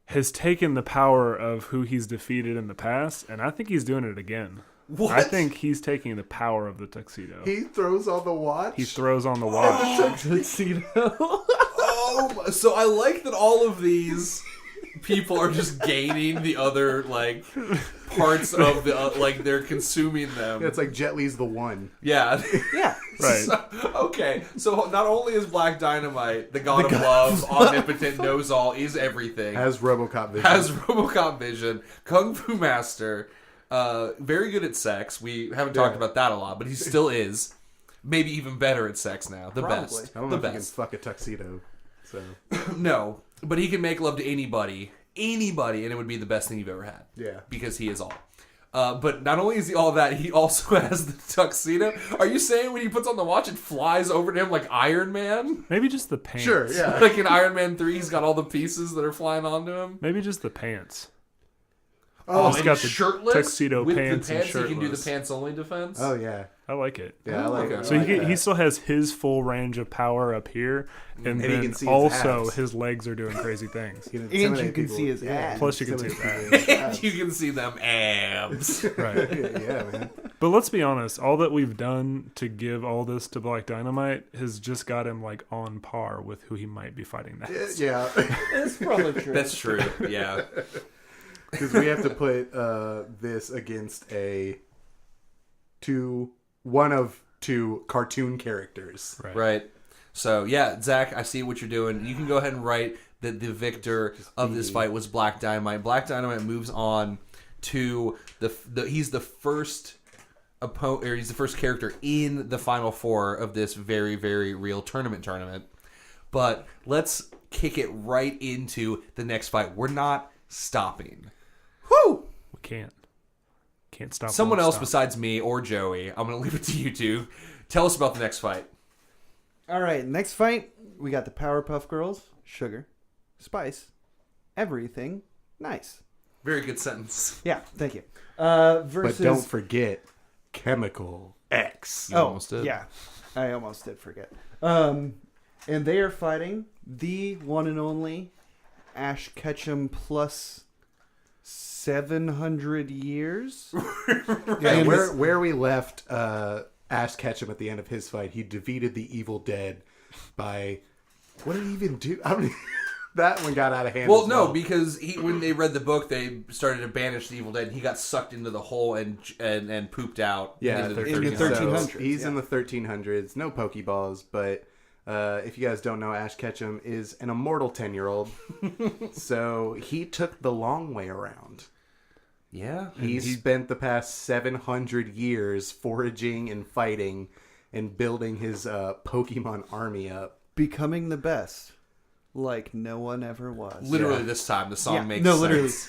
has taken the power of who he's defeated in the past, and I think he's doing it again. What? I think he's taking the power of the Tuxedo. He throws on the watch. He throws on the watch. Tuxedo. Oh, so I like that all of these people are just gaining the other, like, parts of the, like, they're consuming them. It's like Jet Li's the one. Yeah. Yeah. Right. Okay, so not only is Black Dynamite the god of love, omnipotent, knows all, is everything, Has RoboCop vision. has RoboCop vision, Kung Fu Master, very good at sex. We haven't talked about that a lot, but he still is. Maybe even better at sex now. The Probably. best. I don't The know if he can best. fuck a tuxedo. So No, but he can make love to anybody, and it would be the best thing you've ever had. Yeah. Because he is all. But not only is he all that, he also has the tuxedo. Are you saying when he puts on the watch, it flies over to him like Iron Man? Maybe just the pants. sure, yeah. Like in Iron Man 3, he's got all the pieces that are flying onto him. Maybe just the pants. Oh, He's and got the shirtless? tuxedo with pants the and pants, he can do the shirtless. pants only defense. Oh yeah. I like it. Yeah, I like okay. it. So I like he that. still has his full range of power up here, and he then can see his also abs. his legs are doing crazy things. He can And intimidate you can people. see his ass. Plus you can see intimidate his people with his You can see them abs. Right. yeah, man. But let's be honest, all that we've done to give all this to Black Dynamite has just got him like on par with who he might be fighting next. Yeah, That's probably true. That's true. Yeah. because we have to put this against one of two cartoon characters. Right. So, yeah, Zach, I see what you're doing. You can go ahead and write that the victor of this fight was Black Dynamite. Black Dynamite moves on to he's the first opponent, or he's the first character in the final four of this very, very real tournament. But let's kick it right into the next fight. We're not stopping. Woo! We can't stop. Someone won't else stop. besides me or Joey, I'm going to leave it to you two. Tell us about the next fight. All right, next fight, we got the Powerpuff Girls, sugar, spice, everything, nice. Very good sentence. Yeah, thank you. But Versus, don't forget Chemical X. You almost did. Yeah, I almost did forget. And they are fighting the one and only Ash Ketchum plus 700 years. Yeah, And where we left Ash Ketchum at the end of his fight, he defeated the Evil Dead by... What did he even do? I don't. That one got out of hand. Well, as no, well. because when they read the book, they started to banish the Evil Dead, and he got sucked into the hole and pooped out. Yeah, into the in the 1300s. 1300s. He's in yeah. the 1300s. No Pokeballs, but if you guys don't know, Ash Ketchum is an immortal 10-year-old. So he took the long way around. Yeah, He spent the past 700 years foraging and fighting and building his Pokemon army up. Becoming the best, like no one ever was. literally this time the song makes no, sense.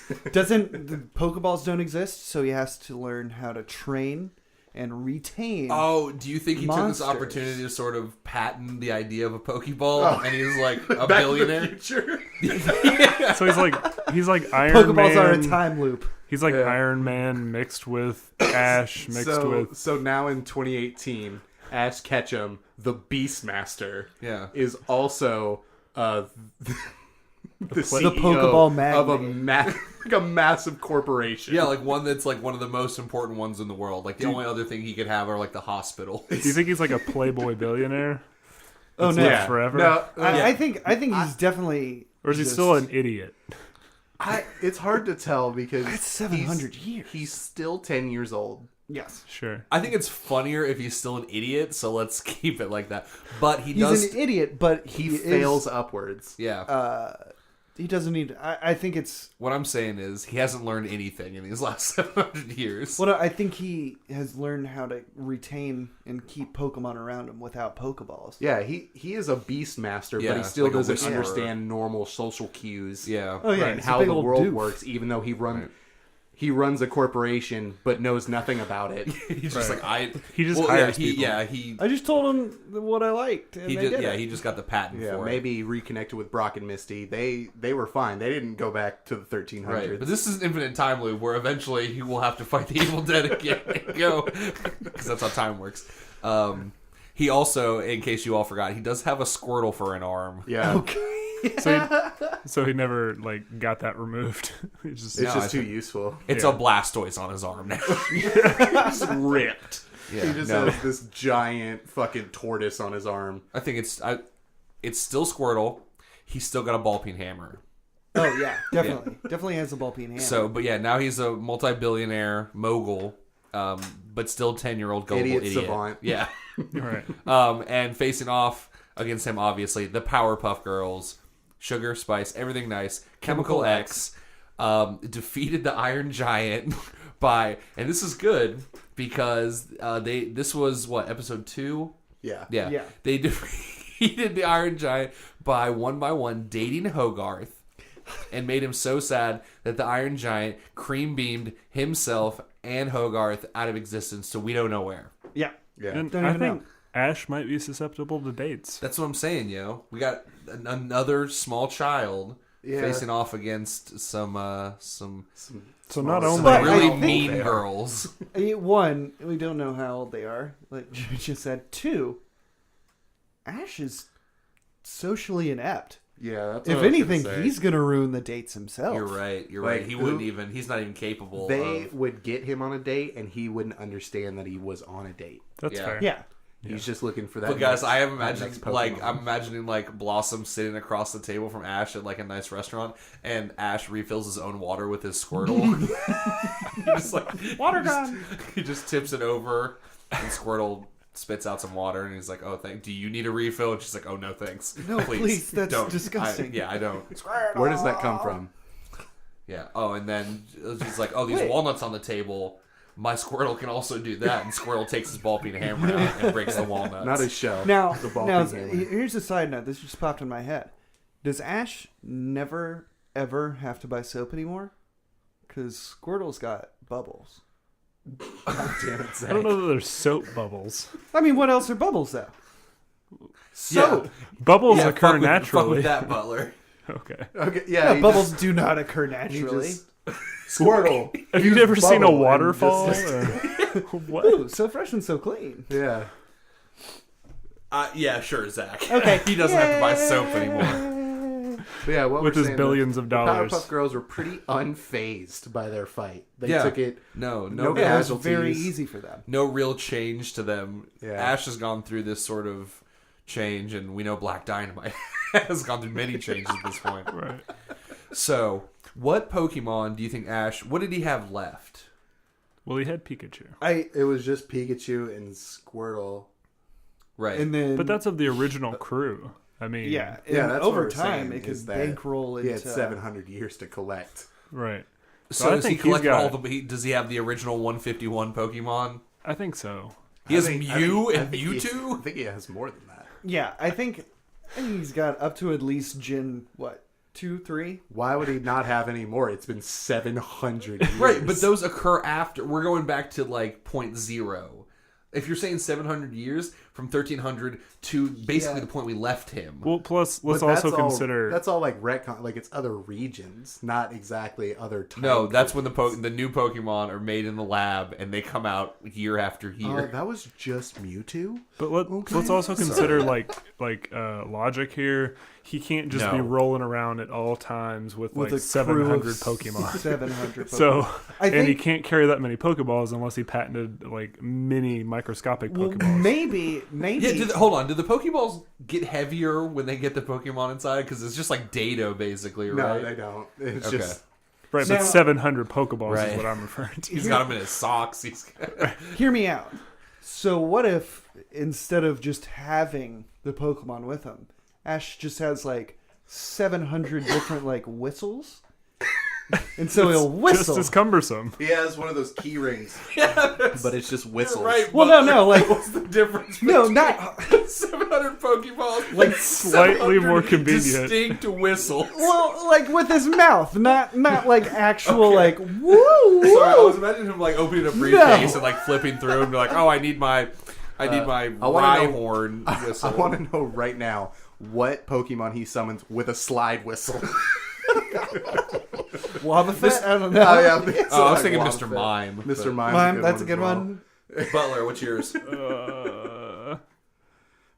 literally. Doesn't the Pokeballs don't exist, so he has to learn how to train and retain. Oh, do you think he took this Monsters. opportunity to sort of patent the idea of a Pokeball, and he's like a billionaire? So he's like Iron Pokeballs Man. are a time loop. He's like Yeah. Iron Man mixed with Ash mixed with. So now in 2018, Ash Ketchum, the Beastmaster, Yeah. is also the CEO Pokeball of a magnate. like a massive corporation. Yeah, like one that's like one of the most important ones in the world. Like the only other thing he could have are like the hospital. Do you think he's like a Playboy billionaire? Oh It's no! lived forever. No, I think he's definitely. Or is he just- still an idiot? it's hard to tell because That's 700 years. He's still 10 years old. Yes, Sure. I think it's funnier if he's still an idiot, so let's keep it like that. But he he's does. an idiot, but He he fails Is, upwards. Yeah. he doesn't need. I think it's. What I'm saying is he hasn't learned anything in these last 700 years. What I think he has learned how to retain and keep Pokemon around him without Pokeballs. Yeah, he is a Beastmaster, Yeah, but he still like a doesn't whisperer. understand normal social cues. Yeah. Oh yeah, And he's a how big the old world doof. works, even though he runs a corporation but knows nothing about it. He's just like He just well, hires yeah, people. he I just told him what I liked, and he they did, did yeah it. he just got the patent Yeah, for maybe reconnected with Brock and Misty. They were fine. They didn't go back to the 1300s. it. Right, but this is an infinite time loop where eventually he will have to fight the Evil Dead again and go because that's how time works. He also, in case you all forgot, he does have a Squirtle for an arm. Yeah, Okay. So he never like got that removed. It's just it's No, just I too think- useful. It's a Blastoise on his arm now. It's ripped. Yeah, He just no. has this giant fucking tortoise on his arm. I think it's still Squirtle. He's still got a ball peen hammer. Oh yeah, definitely, definitely has a ball peen hand. So, but yeah, now he's a multi-billionaire mogul, but still 10-year-old gullible Idiot idiot. savant. Yeah. right. And facing off against him, obviously, the Powerpuff Girls, Sugar, Spice, everything nice, Chemical X, defeated the Iron Giant by, and this is good because this was what, episode 2? Yeah. Yeah. They defeated the Iron Giant by one dating Hogarth and made him so sad that the Iron Giant cream beamed himself and Hogarth out of existence to we don't know where. yeah, Yeah. And Don't I even think know. Ash might be susceptible to dates. That's what I'm saying, yo. We got another small child Yeah. facing off against some So not But only I really think mean they are. girls. One, we don't know how old they are, like you just said. Two, Ash is socially inept. Yeah. That's what If I was gonna anything, say. he's gonna ruin the dates himself. You're right. You're Like, right. He who- wouldn't even. He's not even capable. They of, would get him on a date, and he wouldn't understand that he was on a date. that's Yeah. fair. Yeah. He's just looking for that. But guys, next- I am that imagining next like Pokemon. I'm imagining like Blossom sitting across the table from Ash at like a nice restaurant, and Ash refills his own water with his Squirtle. He just like Water he just- gun. He just tips it over, and Squirtle spits out some water, and he's like, "Oh, do you need a refill?" And she's like, "Oh, no, thanks. No, please, that's don't. disgusting." I don't. Where does that come from? Yeah. Oh, and then she's like, "Oh, these Wait. walnuts on the table. My Squirtle can also do that." And Squirtle takes his ball peen hammer out and breaks the walnuts. Not his shell. Now, the ball now peen hammer. here's a side note. This just popped in my head. Does Ash never ever have to buy soap anymore? Because Squirtle's got bubbles. Damn it, Zach. I don't know that there's soap bubbles. I mean, what else are bubbles though? soap. Bubbles Yeah, occur fuck naturally. with that, Butler. Okay. Okay, yeah. Bubbles do not occur He naturally. just Squirtle. Have you use ever seen a bubble and waterfall? just- What? Ooh, so fresh and so clean. yeah. Yeah, sure, Zach. Okay. He doesn't have to buy soap anymore. But yeah, what With we're his saying, billions of the dollars. Powerpuff Girls were pretty unfazed by their fight. They Yeah. took it. No No It was casualties. very easy for them. no real change to them. Yeah. Ash has gone through this sort of change, and we know Black Dynamite has gone through many changes at this point. Right. So, what Pokemon do you think Ash? What did he have left? Well, he had Pikachu. It was just Pikachu and Squirtle. Right. And then, But that's of the original crew. I mean, yeah, Yeah, and that's over what we're time saying it could is that bankroll He into had 700 years to collect. right. so I has he think he's collected got- all the? Does he have the original 151 Pokemon? I think so. He has I think- Mew I and think Mewtwo. I think he has more than that. Yeah, I think he's got up to at least Gen 2, 3. Why would he not have any more? It's been 700 years. Right, but those occur after. We're going back to like 0.0. If you're saying 700 years from 1300 to basically Yeah. the point we left him. Well, plus let's But that's also all- consider. that's all like retcon, like it's other regions, not exactly other time. No, that's when codes. the new Pokemon are made in the lab and they come out year after Oh, year. that was just Mewtwo. But let's also consider like logic here. He can't just be No. rolling around at all times with With like a 700 crew of Pokemon. 700 Pokemon. So I and he think- can't carry that many Pokeballs unless he patented like mini microscopic well, Pokeballs. maybe. Yeah, hold on. Do the Pokeballs get heavier when they get the Pokemon inside? Because it's just like Dado, basically, No, right? they don't. It's Okay. just Right, Now- but 700 Pokeballs Right. is what I'm referring to. He's got them in his socks. Hear me out. So what if instead of just having the Pokemon with him, Ash just has like 700 different like whistles, and so he'll whistle. Just as cumbersome. he has one of those key rings, but it's just whistles. Right. Well, no, like what's the difference? no, between not 700 Pokeballs, like Slightly more 700 convenient. distinct whistles. well, like with his mouth, not like actual Okay. like woo. Sorry, I woo. was imagining him like opening a briefcase and like flipping through and be like, "Oh, I need my I wanna know- Rhyhorn whistle." I want to know right now what Pokemon he summons with a slide whistle. Wobbuffet? I don't know. Oh, yeah, Oh, I was thinking Mr. Mime. Mr. but- Mime. Mime, that's a good as well. one. Butler, what's yours?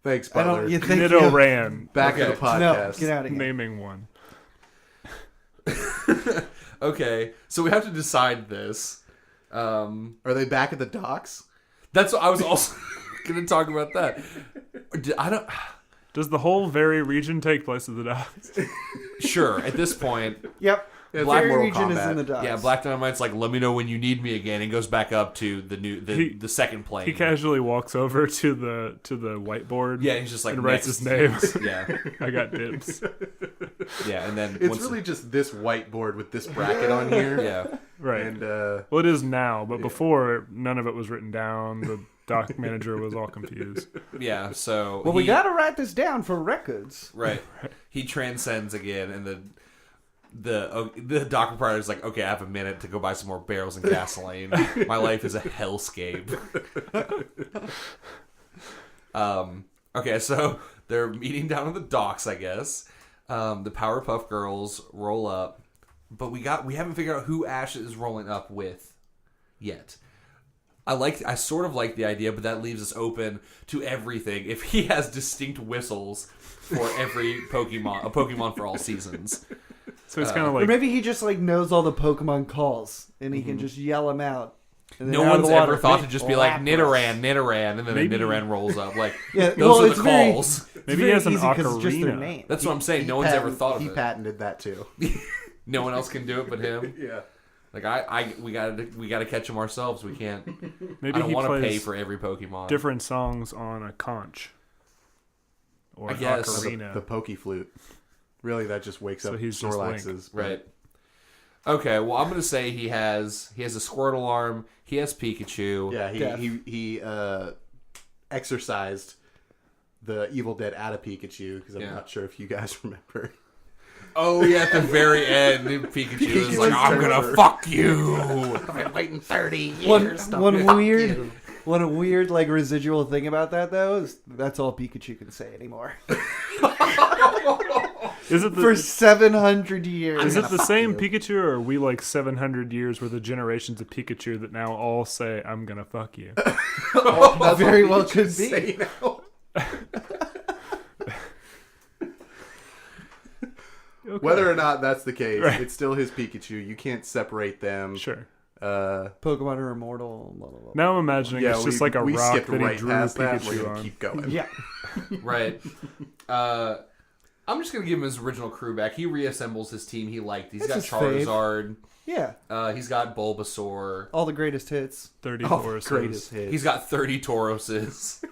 Thanks, I Butler. don't. You think? Nidoran. Back to Okay. the No, podcast. get out of here. Naming one. Okay, so we have to decide this. Are they back at the docks? That's what I was also going to talk about. That I don't. Does the whole very region take place at the docks? Sure, at this point, Yep. It's Black like Fairy Mortal region is Kombat. in the docks. yeah, Black Dynamite's like, "Let me know when you need me again," and goes back up to the second plane. He casually walks over to the whiteboard. Yeah, he's just like and writes next. his name. Yeah, I got dibs. yeah, and then It's once- really just this whiteboard with this bracket on here. yeah. Right. And Well, it is now, but before none of it was written down. The dock manager was all confused. Yeah, so Well, we gotta write this down for records. right. He transcends again, and the dock proprietor is like, "Okay, I have a minute to go buy some more barrels of gasoline. My life is a hellscape." Okay, so they're meeting down on the docks, I guess. The Powerpuff Girls roll up, but we haven't figured out who Ash is rolling up with yet. I sort of like the idea, but that leaves us open to everything. If he has distinct whistles for every Pokemon, a Pokemon for all seasons. So it's kind of Or like maybe he just like knows all the Pokemon calls and he can just yell them out. And then No out of one's the water, ever thought to just be like Lapras. Nidoran, and then Maybe- a Nidoran rolls up. Like, Yeah, those well, are it's the very- calls. It's Maybe he very has an easy 'cause it's just their ocarina. name. That's what I'm saying. No one's ever thought of He it. patented that too. No one else can do it but him. Yeah. Like we gotta catch him ourselves. We can't. maybe I don't he want to pay plays for every Pokemon. different songs on a conch or I an guess. ocarina. The Poke Flute. Really, that just wakes So up he's just Snorlax's. but- Right. Okay. Well, I'm gonna say he has a Squirtle arm. He has Pikachu. Yeah, Death. he exercised the Evil Dead out of Pikachu because I'm Yeah. not sure if you guys remember. Oh yeah, at the very end, Pikachu is Pikachu like, is "I'm gonna turner. fuck you." I've been waiting 30 years. One weird like residual thing about that though is that's all Pikachu can say anymore. Is it for the 700 years. is it the same Pikachu, or are we like 700 years worth of generations of Pikachu that now all say "I'm gonna fuck you"? That's very what well you could just be. say now. Okay. Whether or not that's the case, Right. it's still his Pikachu. You can't separate them. Sure. Pokemon are immortal. Blah, blah, blah. Now I'm imagining it's just like a we rock skipped that he right drew past that. We're Pikachu gonna on. keep going. Yeah. Right. I'm just gonna give him his original crew back. He reassembles his team he liked. He's That's got his fave. Charizard. He's got Bulbasaur. All the greatest hits. 30 Oh, Tauruses. greatest hit. He's got 30 Tauroses.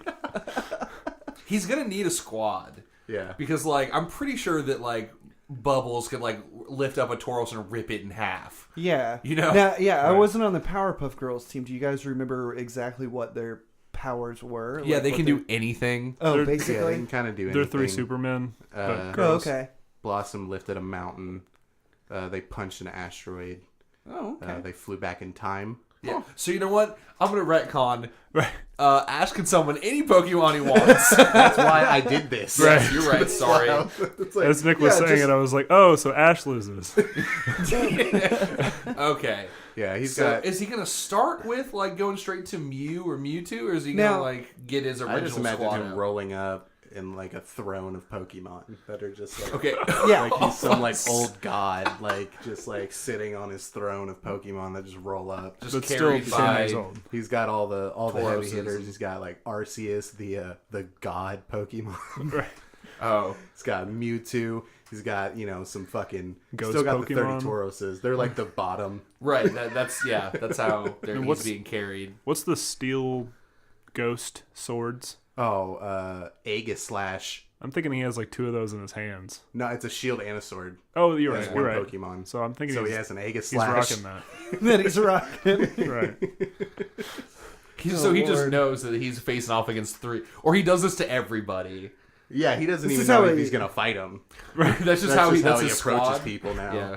He's gonna need a squad yeah. because, like, I'm pretty sure that like Bubbles could like lift up a Tauros and rip it in half. Yeah. You know? Now, yeah, I Right. wasn't on the Powerpuff Girls team. Do you guys remember exactly what their powers were? Yeah, Like, they what can their- do anything. Oh, They're- Yeah, they basically. can kind of do anything. They're 3 Supermen. Uh, but Oh, girls. okay. Blossom lifted a mountain. They punched an asteroid. Oh, okay. They flew back in time. Yeah. So you know what? I'm gonna retcon. Right. Ash can summon any Pokemon he wants. That's why I did this. Right. Yes, you're right. Sorry. It's like, As Nick was yeah, saying just- it, I was like, oh, so Ash loses. Okay. Yeah, he's So got. is he gonna start with like going straight to Mew or Mewtwo, or is he Now- gonna like get his I just original imagine squad him out? rolling up in like a throne of Pokemon that are just like. Okay. Yeah. Like he's some like old god, like just like sitting on his throne of Pokemon that just roll up. Just But still carried 10 by. years old. He's got all the heavy Tauroses. hitters. He's got like Arceus, the god Pokemon. Right. Oh. He's got Mewtwo. He's got some fucking. Ghost still got the Pokemon. 30 Tauroses. They're like the bottom. Right. That's how And he's being carried. What's the steel ghost swords? Oh, Aegislash. I'm thinking he has like 2 of those in his hands. No, it's a shield and a sword. Oh, you're That's right. You're one right. Pokemon. So I'm thinking So he he's, has an he's Aegislash. rocking that. That he's rocking. Right. So he just Lord. knows that he's facing off against 3, or he does this to everybody. Yeah, he doesn't This even is know how if he- he's gonna fight him. That's just how he approaches his squad. people now. Yeah.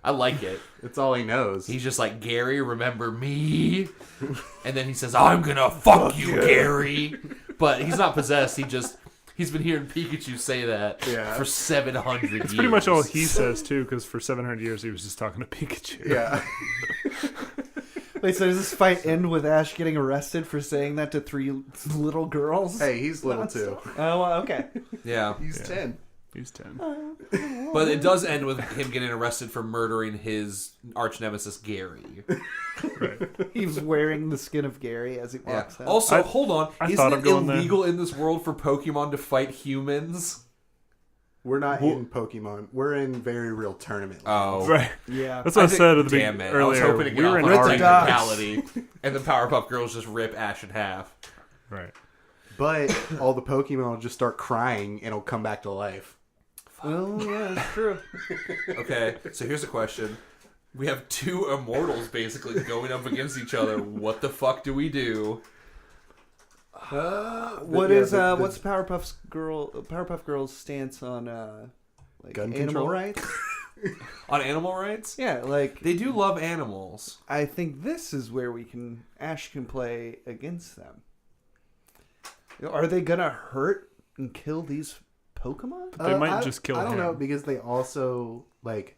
I like it. It's all he knows. He's just like, Gary, remember me? And then he says, I'm gonna fuck you, Gary. But he's not possessed. He's been hearing Pikachu say that Yeah. for 700 years. That's pretty much all he says, too, because for 700 years he was just talking to Pikachu. Yeah. Wait, so does this fight end with Ash getting arrested for saying that to 3 little girls? Hey, he's little too. Oh, well, okay. Yeah. He's 10. He's 10. But it does end with him getting arrested for murdering his arch nemesis, Gary. He was wearing the skin of Gary as he Yeah. walks out. Also, I- hold on. I Isn't thought it of going there. illegal in this world for Pokemon to fight humans? We're not in Pokemon. We're in very real tournament. Oh. Right. Yeah. That's what I, said at the Damn beginning it. I was earlier. hoping to We get were off in on a Red Arctic. technicality, and the Powerpuff Girls just rip Ash in half. Right. But all the Pokemon will just start crying and it'll come back to life. Oh, yeah, that's true. Okay, so here's a question. We have 2 immortals basically going up against each other. What the fuck do we do? What's Powerpuff Girls' stance on like Gun animal control? rights? On animal rights? Yeah, like They do love animals. I think this is where Ash can play against them. Are they gonna hurt and kill these Pokemon? They might just kill I don't him. know because they also like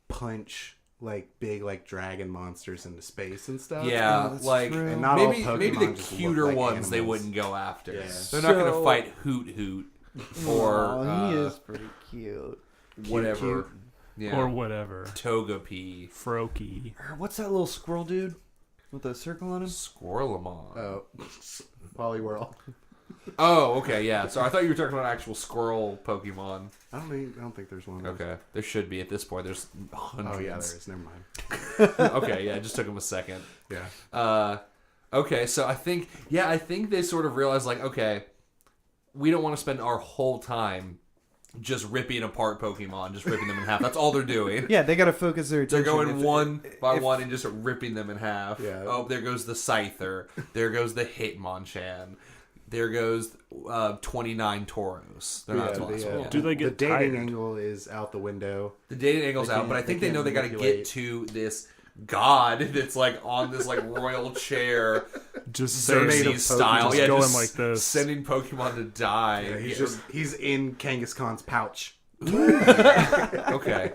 punch like big like dragon monsters into space and stuff. Yeah, that's like true. And not maybe all maybe Pokemon the just look cuter like ones they animals. wouldn't go after. Yeah. They're not going to So- fight Hoot Hoot or Aw, he is pretty cute. whatever. cute. Yeah. Or whatever. Togepi. Froakie. What's that little squirrel dude with a circle on him? Squirrelamon. Oh, Poliwhirl. Oh, okay, yeah. So I thought you were talking about actual squirrel Pokemon. I don't think there's one. Of those. Okay. There should be at this point. There's hundreds. Oh yeah, there is. Never mind. Okay, yeah, it just took him a second. Yeah. Okay, so I think they sort of realized, like, okay, we don't want to spend our whole time just ripping apart Pokemon, just ripping them in half. That's all they're doing. Yeah, they gotta focus their They're attention. going one by one and just ripping them in half. Yeah. Oh, there goes the Scyther. There goes the Hitmonchan. There goes 29 Tauros. They're not the last one yet. Do they the get dating tired? angle is out the window. The dating angle's They out, can't- but I think they they know they can't got to get manipulate. to this god that's like on this like royal chair just Xerxes style. just Yeah, going just like this. sending Pokemon to die. Yeah, he's in Kangaskhan's pouch. Okay.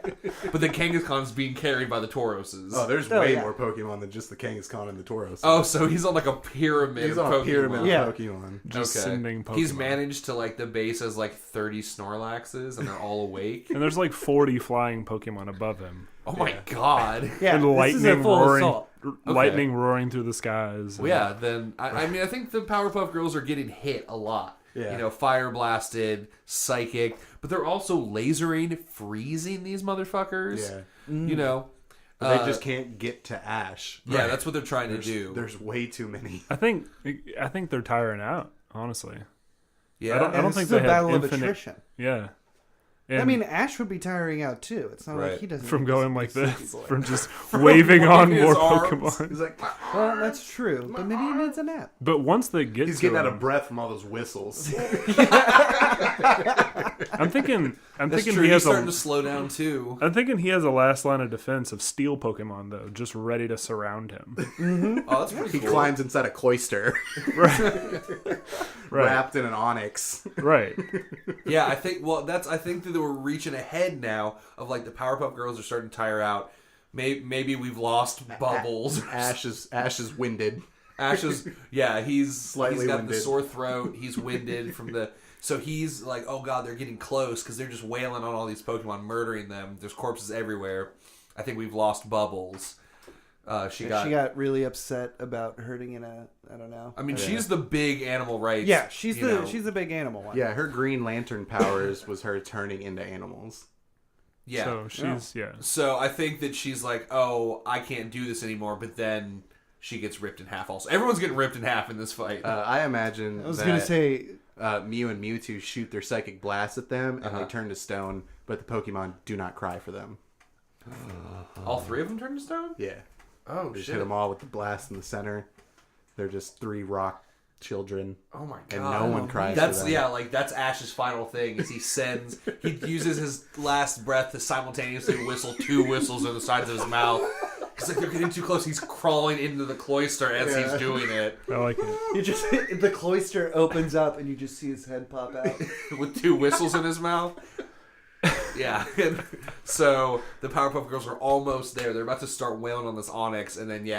But the Kangaskhan's being carried by the Tauroses. Oh, there's Oh, way yeah. more Pokemon than just the Kangaskhan and the Tauros. Oh, so he's on like a pyramid he's of on Pokemon. a pyramid Yeah. of Pokemon. just Okay. sending Pokemon. He's managed to like the base has like 30 Snorlaxes and they're all awake. And there's like 40 flying Pokemon above him. Oh my god. Yeah, And this is a lightning full roaring, assault. lightning roaring through the skies. Well, yeah, then I mean I think the Powerpuff Girls are getting hit a lot. Yeah. You know, fire blasted, psychic, but they're also lasering, freezing these motherfuckers. Yeah. You know. But they just can't get to Ash. Yeah, that's what they're trying to do. There's way too many. I think they're tiring out. Honestly, Yeah. I don't And think this is a they have battle of infinite- attrition. yeah. I And mean, Ash would be tiring out too. It's not Right. like he doesn't from need going to like see this, people. from just waving on waving more his arms. Pokemon. He's like, Well, that's true, but maybe he needs a nap. But once they get he's to getting out him, of breath from all those whistles. I'm thinking That's he true. He's has starting a. to slow down too. I'm thinking he has a last line of defense of steel Pokemon though, just ready to surround him. Oh, that's pretty He cool. climbs inside a cloister, Right. wrapped in an onyx. Right. Yeah, I think that we're reaching ahead now of like the Powerpuff Girls are starting to tire out. Maybe we've lost Bubbles. Ash is winded. Ash is he's Slightly got the winded. sore throat. He's winded from the so he's like, oh god, they're getting close because they're just wailing on all these Pokemon, murdering them. There's corpses everywhere. I think we've lost Bubbles. She got really upset about hurting in a I don't know. I mean, she's the big animal rights. Yeah, she's you know. the big animal one. Yeah, her Green Lantern powers was her turning into animals. Yeah. So she's So I think that she's like, oh, I can't do this anymore. But then she gets ripped in half. Also, everyone's getting ripped in half in this fight. I imagine I was that gonna say Mew and Mewtwo shoot their psychic blast at them, and they turn to stone. But the Pokemon do not cry for them. All three of them turn to stone. Yeah, Oh they just shit! hit them all with the blast in the center. They're just 3 rock children, Oh my god! and no one cries. That's for them. like that's Ash's final thing. Is he uses his last breath to simultaneously whistle 2 whistles in the sides of his mouth. It's like they're getting too close. He's crawling into the cloister as he's doing it I like it. you just the cloister opens up and you just see his head pop out. with 2 whistles in his mouth. Yeah. So the Powerpuff Girls are almost there. They're about to start wailing on this Onyx, and then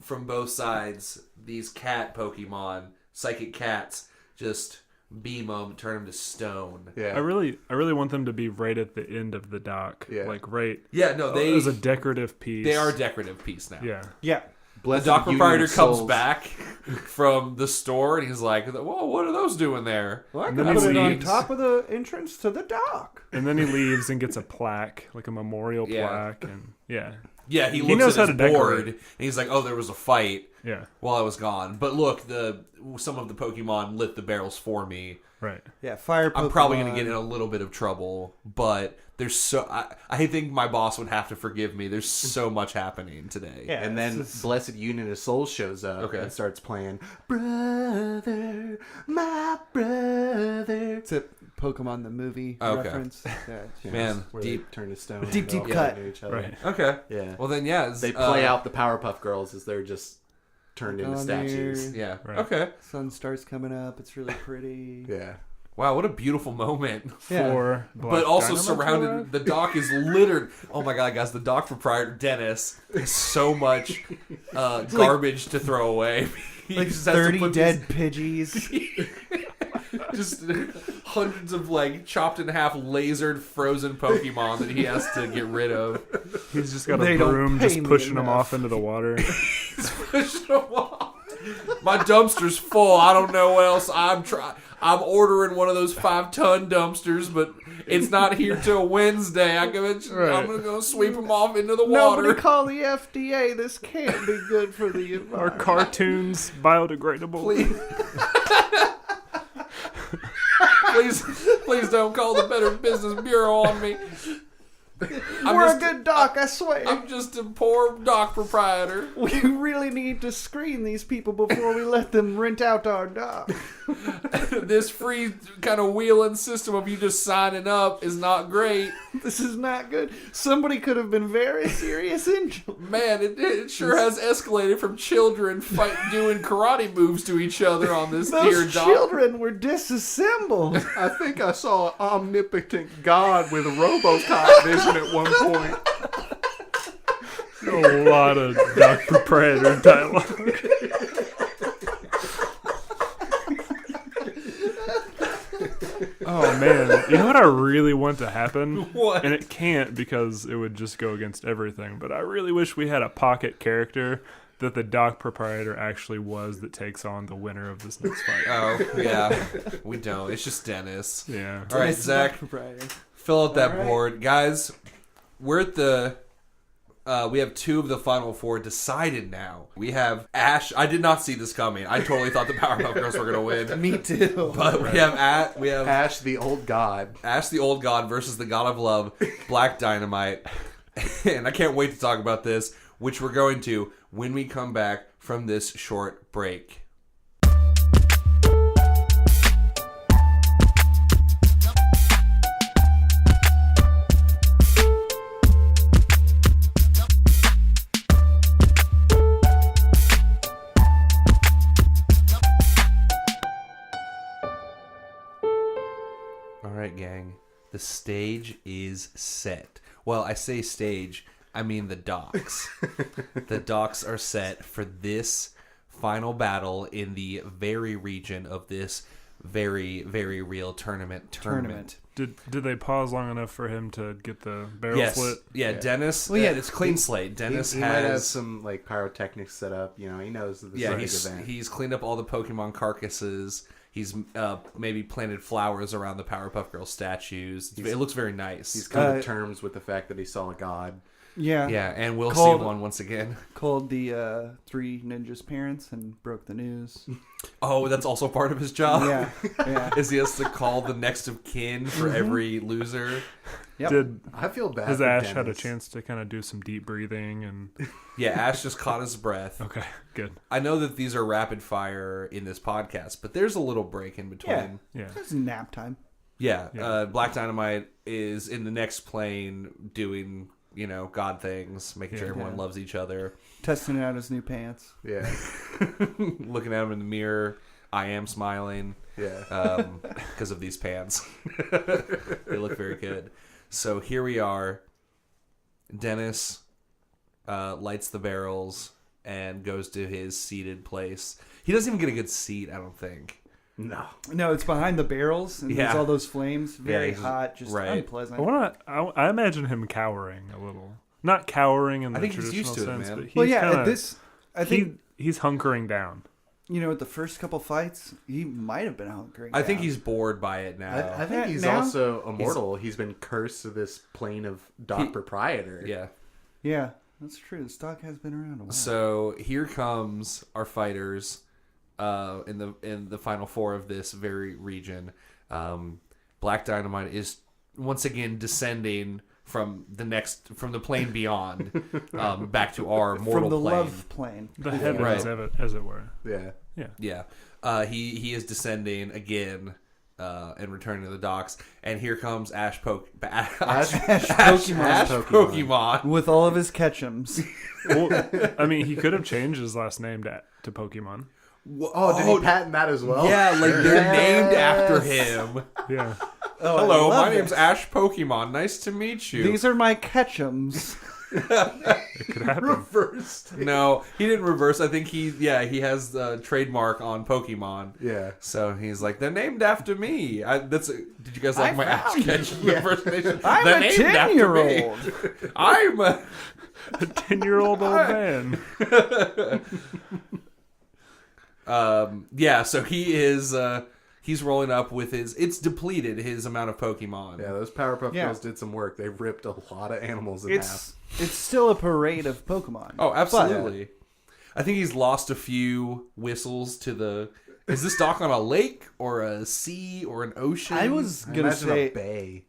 from both sides, these cat Pokemon, psychic cats, just beam them, turn them to stone. Yeah, I really want them to be right at the end of the dock. Yeah. Like right Yeah, no, they as a decorative piece. they are a decorative piece now. Yeah. Yeah. The Blessed dock Union proprietor of comes Souls. back from the store, and he's like, "Whoa, what are those doing there?" Well, I And can then put he it on leaves. top of the entrance to the dock. And then he leaves and gets a plaque, like a memorial Yeah. plaque, and yeah. Yeah, he He looks knows at how his to board, decorate. and he's like, "Oh, there was a fight Yeah. while I was gone." But look, some of the Pokemon lit the barrels for me. Right. Yeah, fire Pokemon. I'm probably going to get in a little bit of trouble, but there's I think my boss would have to forgive me. There's so much happening today. Yeah, And then it's just- Blessed Union of Souls shows up Okay. and starts playing, "Brother, my brother." it's a Pokemon the movie Okay. reference. Yeah. Man, Where deep. they turn to stone. Deep, They all deep cut. into each other. Right. Okay. Yeah. Well then, yeah. They play out the Powerpuff Girls as they're just turned into On statues. there. Yeah. Right. Okay. Sun starts coming up. It's really pretty. Yeah. Wow, what a beautiful moment. Yeah. For But also Dynamo surrounded. Torag? The dock is littered. Oh my god, guys! The dock proprietor Dennis has so much garbage to throw away. He Like just has to 30 put dead Pidgeys. just hundreds of like chopped in half, lasered, frozen Pokemon that he has to get rid of. He's just got They a don't broom pay just me pushing him enough. off into the water. Pushing them off. My dumpster's full. I don't know what else I'm ordering one of those 5-ton dumpsters, but it's not here till Wednesday. I'm gonna go sweep them off into the water. Nobody call the FDA. This can't be good for the Are environment. cartoons biodegradable? Please don't call the Better Business Bureau on me. We're a good dock, I swear. I'm just a poor dock proprietor. We really need to screen these people before we let them rent out our dock. This free kind of wheeling system of you just signing up is not great. This is not good. Somebody could have been very serious injured. Man, it sure has escalated from children doing karate moves to each other on this dear Those dock. children were disassembled. I think I saw an omnipotent god with a RoboCop vision at one point. A lot of dock proprietor dialogue. Oh man, you know what I really want to happen? What? And it can't because it would just go against everything. But I really wish we had a pocket character that the dock proprietor actually was that takes on the winner of this next fight. Oh, yeah. We don't. It's just Dennis. Yeah. All right, Zach, fill out that board. Guys, we're at the... we have 2 of the final 4 decided now. We have Ash. I did not see this coming. I totally thought the Powerpuff Girls were going to win. Me too. But we have Ash, the old god. Ash the Old God versus the God of Love, Black Dynamite. And I can't wait to talk about this, which we're going to when we come back from this short break. All right, gang. The stage is set. Well, I say stage, I mean the docks. The docks are set for this final battle in the very region of this very, very real tournament. Did they pause long enough for him to get the barrel Yes. slit? Yeah, Dennis. Well, yeah, it's clean slate. Dennis He has might have some like pyrotechnics set up. You know, he knows the yeah, big he's event. he's cleaned up all the Pokemon carcasses. He's maybe planted flowers around the Powerpuff Girls statues. It looks very nice. He's come to terms with the fact that he saw a god. Yeah. Yeah, and we'll Called- see one once again. Called the 3 ninjas' parents and broke the news. Oh, that's also part of his job? Yeah. Yeah. Is he has to call the next of kin for every loser? Yep. Did I feel bad. has for Ash had a Dennis. chance to kind of do some deep breathing and? Yeah, Ash just caught his breath. Okay, good. I know that these are rapid fire in this podcast, but there's a little break in between. Yeah. It's nap time. Yeah, Black Dynamite is in the next plane doing, God things, making sure everyone loves each other. Testing out his new pants. Yeah, Looking at him in the mirror, I am smiling. yeah. Because of these pants. They look very good. So here we are. Dennis lights the barrels and goes to his seated place. He doesn't even get a good seat, I don't think. No. No, it's behind the barrels, and Yeah. there's all those flames. Very he's- hot, just right. unpleasant. I imagine him cowering a little. Not cowering in the I think he's traditional used to it, sense, man. but he's Well, yeah, kinda, at this, I think, he's hunkering down. at the first couple fights, he might have been hunkering. I think down. he's bored by it now. I think he's Now- also immortal. He's been cursed to this plane of dock proprietor. Yeah. Yeah, that's true. The stock has been around a while. So here comes our fighters in the final 4 of this very region. Black Dynamite is once again descending from the plane beyond back to our mortal From the plane. love plane. The heavens, as it were. Yeah. Yeah. He is descending again and returning to the docks. And here comes Ash Pokemon. With all of his ketchums. Well, I mean, he could have changed his last name to Pokemon. Oh, did he patent that as well? Yeah, like they're named after him. Yeah. Hello, my love name's it. Ash Pokemon. Nice to meet you. These are my ketchums. It could happen. Reversed. No, he didn't reverse. I think he has the trademark on Pokemon. Yeah. So he's like, they're named after me. Did you guys like I my Ash found Ketchum impersonation? I'm They're a named after 10-year-old. me. I'm a... A 10-year-old old man. Yeah, so he is... he's rolling up with it's depleted, his amount of Pokemon. Yeah, those Powerpuff Yeah. Girls did some work. They ripped a lot of animals in half. It's still a parade of Pokemon. Oh, absolutely. I think he's lost a few whistles to the... Is this dock on a lake or a sea or an ocean? I was I gonna imagine say, a bay.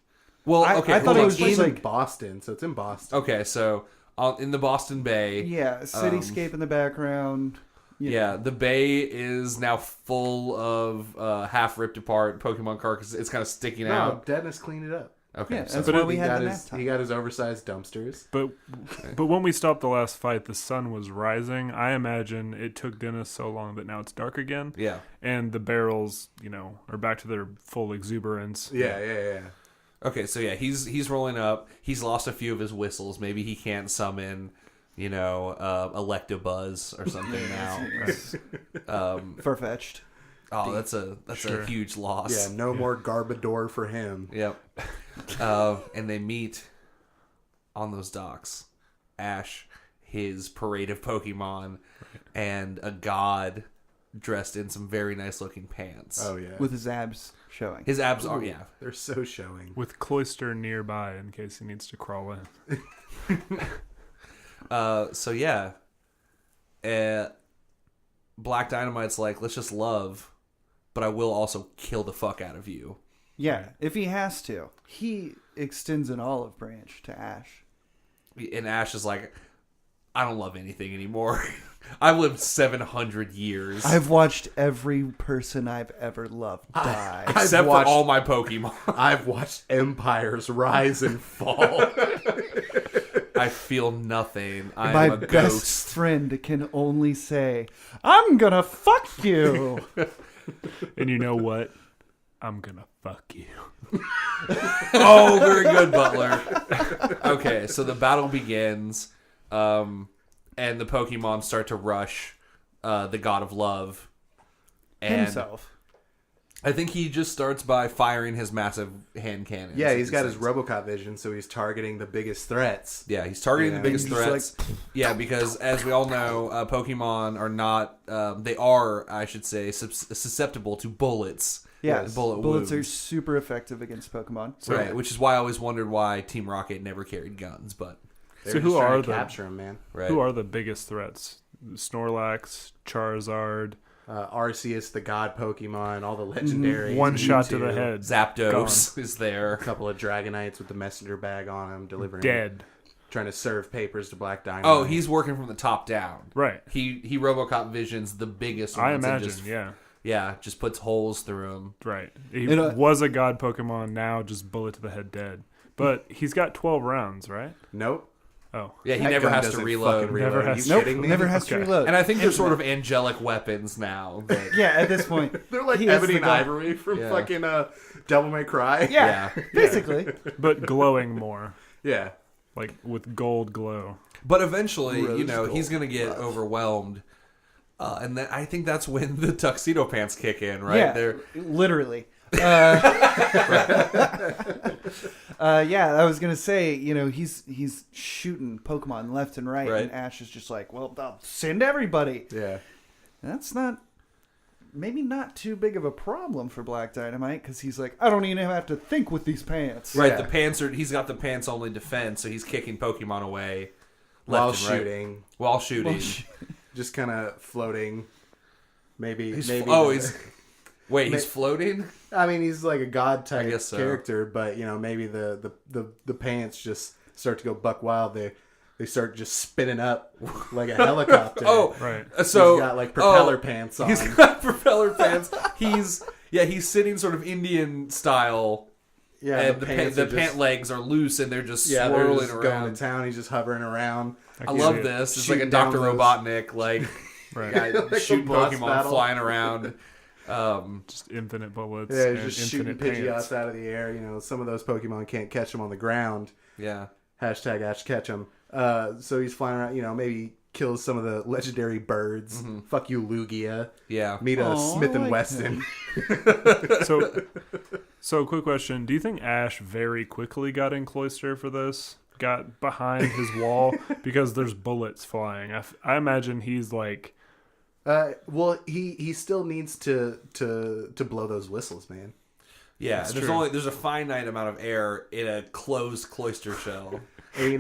Well, I okay. thought it was It's just in like Boston, so it's in Boston. Okay, so in the Boston Bay. yeah, cityscape in the background. Yeah, the bay is now full of half ripped apart Pokemon carcasses. It's kind of sticking No, out. Dennis cleaned it up. Okay, Yeah, so that's why we He had got the his nap time. he got his oversized dumpsters. But when we stopped the last fight, the sun was rising. I imagine it took Dennis so long that now it's dark again. yeah. And the barrels, are back to their full exuberance. Yeah. Okay, so yeah, he's rolling up. He's lost a few of his whistles. Maybe he can't summon, Electabuzz or something now. Far-fetched. Oh, that's a huge loss. Yeah, no more Garbodor for him. Yep. And they meet on those docks. Ash, his parade of Pokemon, and a god dressed in some very nice looking pants. Oh yeah. With his abs showing. His abs are, yeah. They're so showing. With Cloyster nearby in case he needs to crawl in. So yeah. Black Dynamite's like, let's just love, but I will also kill the fuck out of you. Yeah, if he has to. He extends an olive branch to Ash. And Ash is like, I don't love anything anymore. I've lived 700 years. I've watched every person I've ever loved die. Except for watched- all my Pokemon. I've watched empires rise and fall. I feel nothing. I'm My a best ghost. friend can only say, I'm gonna fuck you. And you know what? I'm gonna fuck you. Oh, very good, Butler. Okay, so the battle begins, and the Pokemon start to rush the God of Love. And Himself. I think he just starts by firing his massive hand cannon. Yeah, he's got his Robocop vision, so he's targeting the biggest threats. Yeah, he's targeting the biggest And he's threats. Yeah, because as we all know, Pokemon are not. They are, I should say, susceptible to bullets. Yeah, bullet bullets are wounds. super effective against Pokemon. Right, which is why I always wondered why Team Rocket never carried guns. But They're So just who trying are to the- capture him, man? right, Who are the biggest threats? Snorlax, Charizard, Arceus, the god Pokemon, all the legendaries. one shot to the Mewtwo, head. Zapdos is there. A couple of Dragonites with the messenger bag on him, delivering, Dead. trying to serve papers to Black Dynamite. Oh, he's working from the top down. Right. He Robocop visions the biggest ones I and imagine, just, yeah. just puts holes through him. Right. He And, was a god Pokemon, now just bullet to the head dead. But he's got 12 rounds, right? Nope. Oh. Yeah, he That never gun has to doesn't reload. fucking reload. Never Are has you to. kidding me? Never has to Okay. reload. And I think they're sort of angelic weapons now. But Yeah, at this point. They're like he is Ebony the and god. Ivory from Yeah. fucking Devil May Cry. Yeah, yeah. basically. But glowing more. Yeah. Like with gold glow. But eventually, Rose he's gold going to get love. overwhelmed. And then I think that's when the tuxedo pants kick in, right? Yeah, They're, literally. Yeah, I was gonna say, he's shooting Pokemon left and right, Right. and Ash is just like, well, I'll send everybody. Yeah. That's maybe not too big of a problem for Black Dynamite, because he's like, I don't even have to think with these pants. right, Yeah. the pants are. He's got the pants only defense, so he's kicking Pokemon away While left and right. shooting. While shooting. Just kind of floating. Maybe. He's maybe. he's floating? I mean, he's like a god type I guess so. character, but maybe the pants just start to go buck wild. They start just spinning up like a helicopter. Oh, Right. so he's got like propeller pants on. He's got propeller pants. He's sitting sort of Indian style, yeah, and the pants pant are just- legs are loose, and they're just yeah, they're swirling just around. going to town. He's just hovering around. I can love see it. this. It's like a Shooting Dr. down those- Robotnik, like Right. guy Like a shooting boss Pokemon battle. flying around. Just infinite bullets Yeah, and he's just shooting infinite Pidgeots pants. out of the air. Some of those Pokemon can't catch him on the ground. Yeah. Hashtag Ash catch him. So he's flying around. Maybe kills some of the legendary birds. Fuck you, Lugia. Yeah. Meet a Aw, Smith I and like Weston. So quick question. Do you think Ash very quickly got in Cloyster for this? Got behind his wall? Because there's bullets flying. I imagine he's like... Well, he still needs to blow those whistles, man. Yeah. That's There's true. there's a finite amount of air in a closed cloister shell. And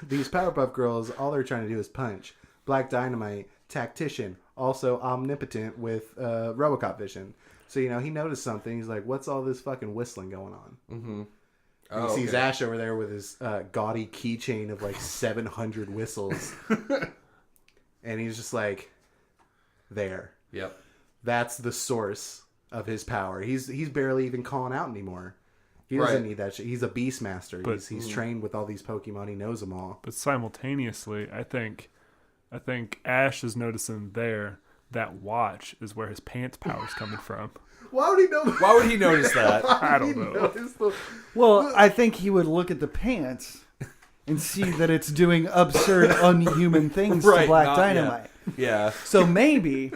these Powerpuff Girls, all they're trying to do is punch. Black Dynamite, tactician, also omnipotent with Robocop vision. So he noticed something. He's like, "What's all this fucking whistling going on?" And he sees Ash over there with his gaudy keychain of like 700 whistles. And he's just like, there. Yep. That's the source of his power. He's barely even calling out anymore. He doesn't need that shit. He's a Beastmaster. He's trained with all these Pokemon. He knows them all. But simultaneously, I think Ash is noticing there that watch is where his pants power's coming from. Why would he know that? Why would he notice that? I don't know. Well, I think he would look at the pants and see that it's doing absurd, unhuman things to Black Dynamite. Yeah. So maybe,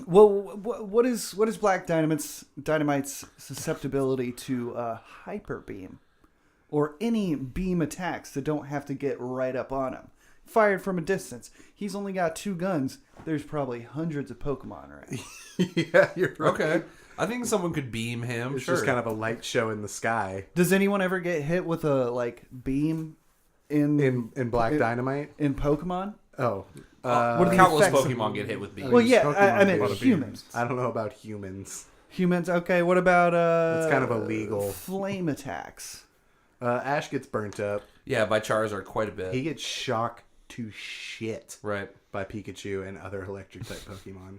well, what is Black Dynamite's susceptibility to hyper beam, or any beam attacks that don't have to get right up on him, fired from a distance? He's only got 2 guns. There's probably hundreds of Pokemon around. Yeah, you're right. Okay. I think someone could beam him. It's just kind of a light show in the sky. Does anyone ever get hit with a beam in Black Dynamite? in Pokemon? Oh. What are the countless effects of- Pokemon get hit with beams. Well, yeah, Pokemon I meant get humans. I don't know about humans. Humans, okay. What about It's kind of illegal. flame attacks? Ash gets burnt up. Yeah, by Charizard quite a bit. He gets shocked to shit Right. by Pikachu and other electric type Pokemon.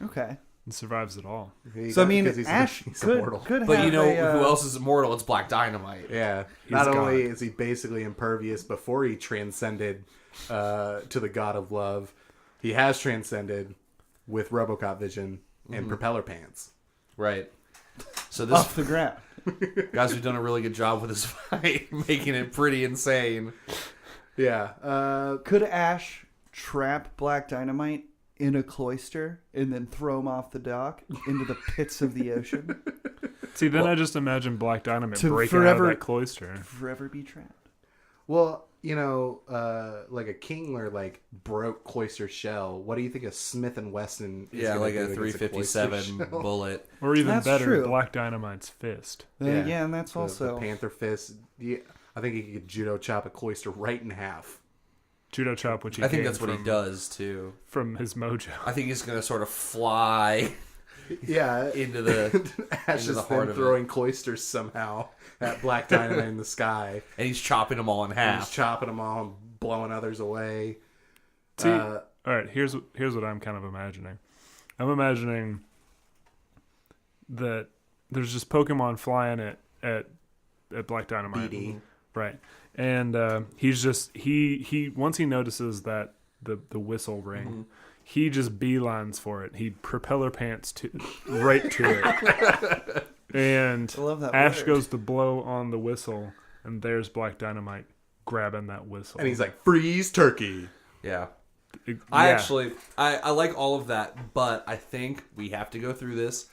Okay. And survives it all. So I mean, Because he's Ash immortal. could But have you know a, who else is immortal? It's Black Dynamite. Yeah. Not only is he basically impervious before he transcended to the God of Love, he has transcended with Robocop vision and propeller pants. Right. So this off the ground. guys, we've done a really good job with this fight, making it pretty insane. Yeah. Could Ash trap Black Dynamite in a cloister and then throw him off the dock into the pits of the ocean? See, then I just imagine Black Dynamite To breaking out forever- of that cloister. Forever be trapped. Well, you know, like a Kingler broke cloister shell. What do you think a Smith and Wesson is Yeah, gonna like do a against 357 cloister shell? bullet. Or even That's better, true. Black Dynamite's fist. Yeah, and that's The also... Panther Fist. Yeah, I think he could judo chop a cloister right in half. Judo chop, which he I think gained that's what he does too. from his mojo. I think he's gonna sort of fly Yeah, into the Ash into is the heart then of throwing cloisters somehow at Black Dynamite in the sky. and he's chopping them all in And half. he's chopping them all and blowing others away. See, all right, here's what I'm kind of imagining. I'm imagining that there's just Pokemon flying at Black Dynamite. BD. Right. And he's just he once he notices that the whistle ring, he just beelines for it. He propeller pants right to it. And I love that Ash word. goes to blow on the whistle, and there's Black Dynamite grabbing that whistle. And he's like, freeze turkey. Yeah. Yeah. I like all of that, but I think we have to go through this.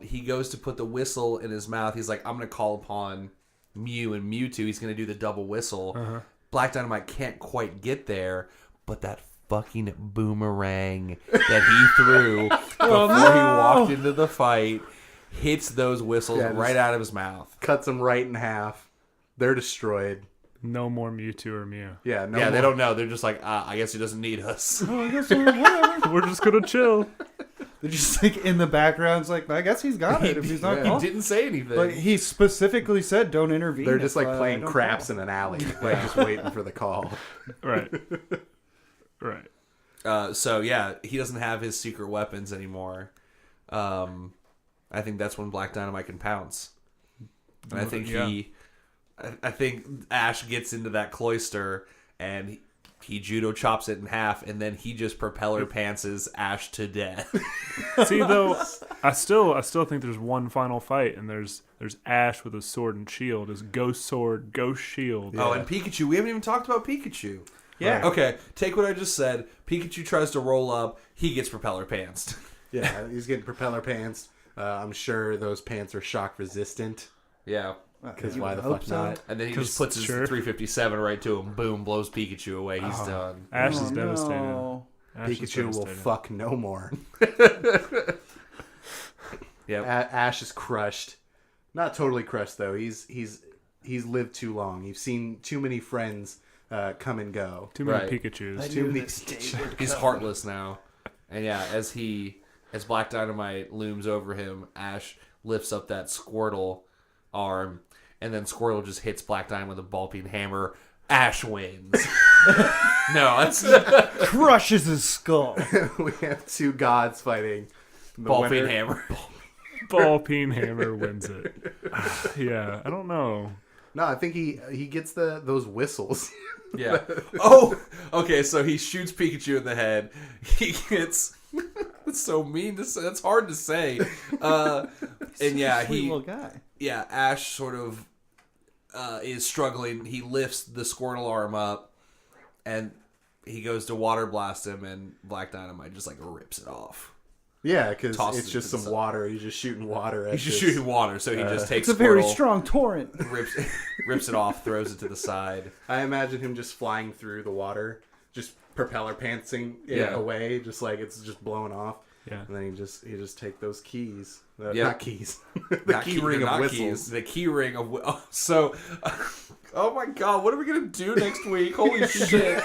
He goes to put the whistle in his mouth. He's like, I'm going to call upon Mew and Mewtwo. He's going to do the double whistle. Black Dynamite can't quite get there, but that fucking boomerang that he threw before he walked into the fight hits those whistles right out of his mouth. Cuts them right in half. They're destroyed. No more Mewtwo or Mew. Yeah, no Yeah, more. they don't know. They're just like, I guess he doesn't need us. Oh, I guess whatever. We're just gonna chill. They're just in the background. It's like, I guess he's got it if he's not He called. didn't say anything. But he specifically said, "Don't intervene." They're just if, playing don't craps call. in an alley, just waiting for the call. Right. Right. So yeah, he doesn't have his secret weapons anymore. I think that's when Black Dynamite can pounce. And I think I think Ash gets into that cloister and he judo chops it in half, and then he just propeller pantses Ash to death. See, though, I still think there's one final fight, and there's Ash with a sword and shield, his ghost sword, ghost shield. Oh, and Pikachu. We haven't even talked about Pikachu. Yeah. Okay, take what I just said. Pikachu tries to roll up. He gets propeller pantsed. Yeah, he's getting propeller pants. I'm sure those pants are shock resistant. Yeah. Because You why would the hope fuck so. not? And then he 'Cause just puts his sure. 357 right to him. Boom, blows Pikachu away. He's done. Ash Oh, is devastated. no. Ash is Pikachu will devastated. fuck no more. Yep. Ash is crushed. Not totally crushed though. He's lived too long. You've seen too many friends come and go. Too many Right. Pikachus. Too many. He's heartless now. And yeah, as Black Dynamite looms over him, Ash lifts up that Squirtle arm and then Squirtle just hits Black Dynamite with a ball peen hammer. Ash wins. No, that's Crushes his skull. We have two gods fighting. The ball winner- peen hammer. Ball peen hammer wins it. Yeah, I don't know. No, I think he gets those whistles. Yeah. Oh, okay. So he shoots Pikachu in the head. He gets. That's so mean to say. That's hard to say. And yeah, Sweet little guy. yeah, Ash sort of is struggling. He lifts the Squirtle arm up, and he goes to water blast him, and Black Dynamite just like rips it off. Yeah, because Tosses it's it just to the some side. water. He's just shooting water. At He's just this- shooting water, so he just takes It's a very Squirtle, strong torrent. rips it off, throws it to the side. I imagine him just flying through the water, just propeller pantsing it Yeah. away, just like it's just blowing off. Yeah. And then he just take those keys. Yeah. Not keys. the Not key ring not of whistles. keys, the key ring of so. Oh my god, what are we gonna do next week? Holy shit!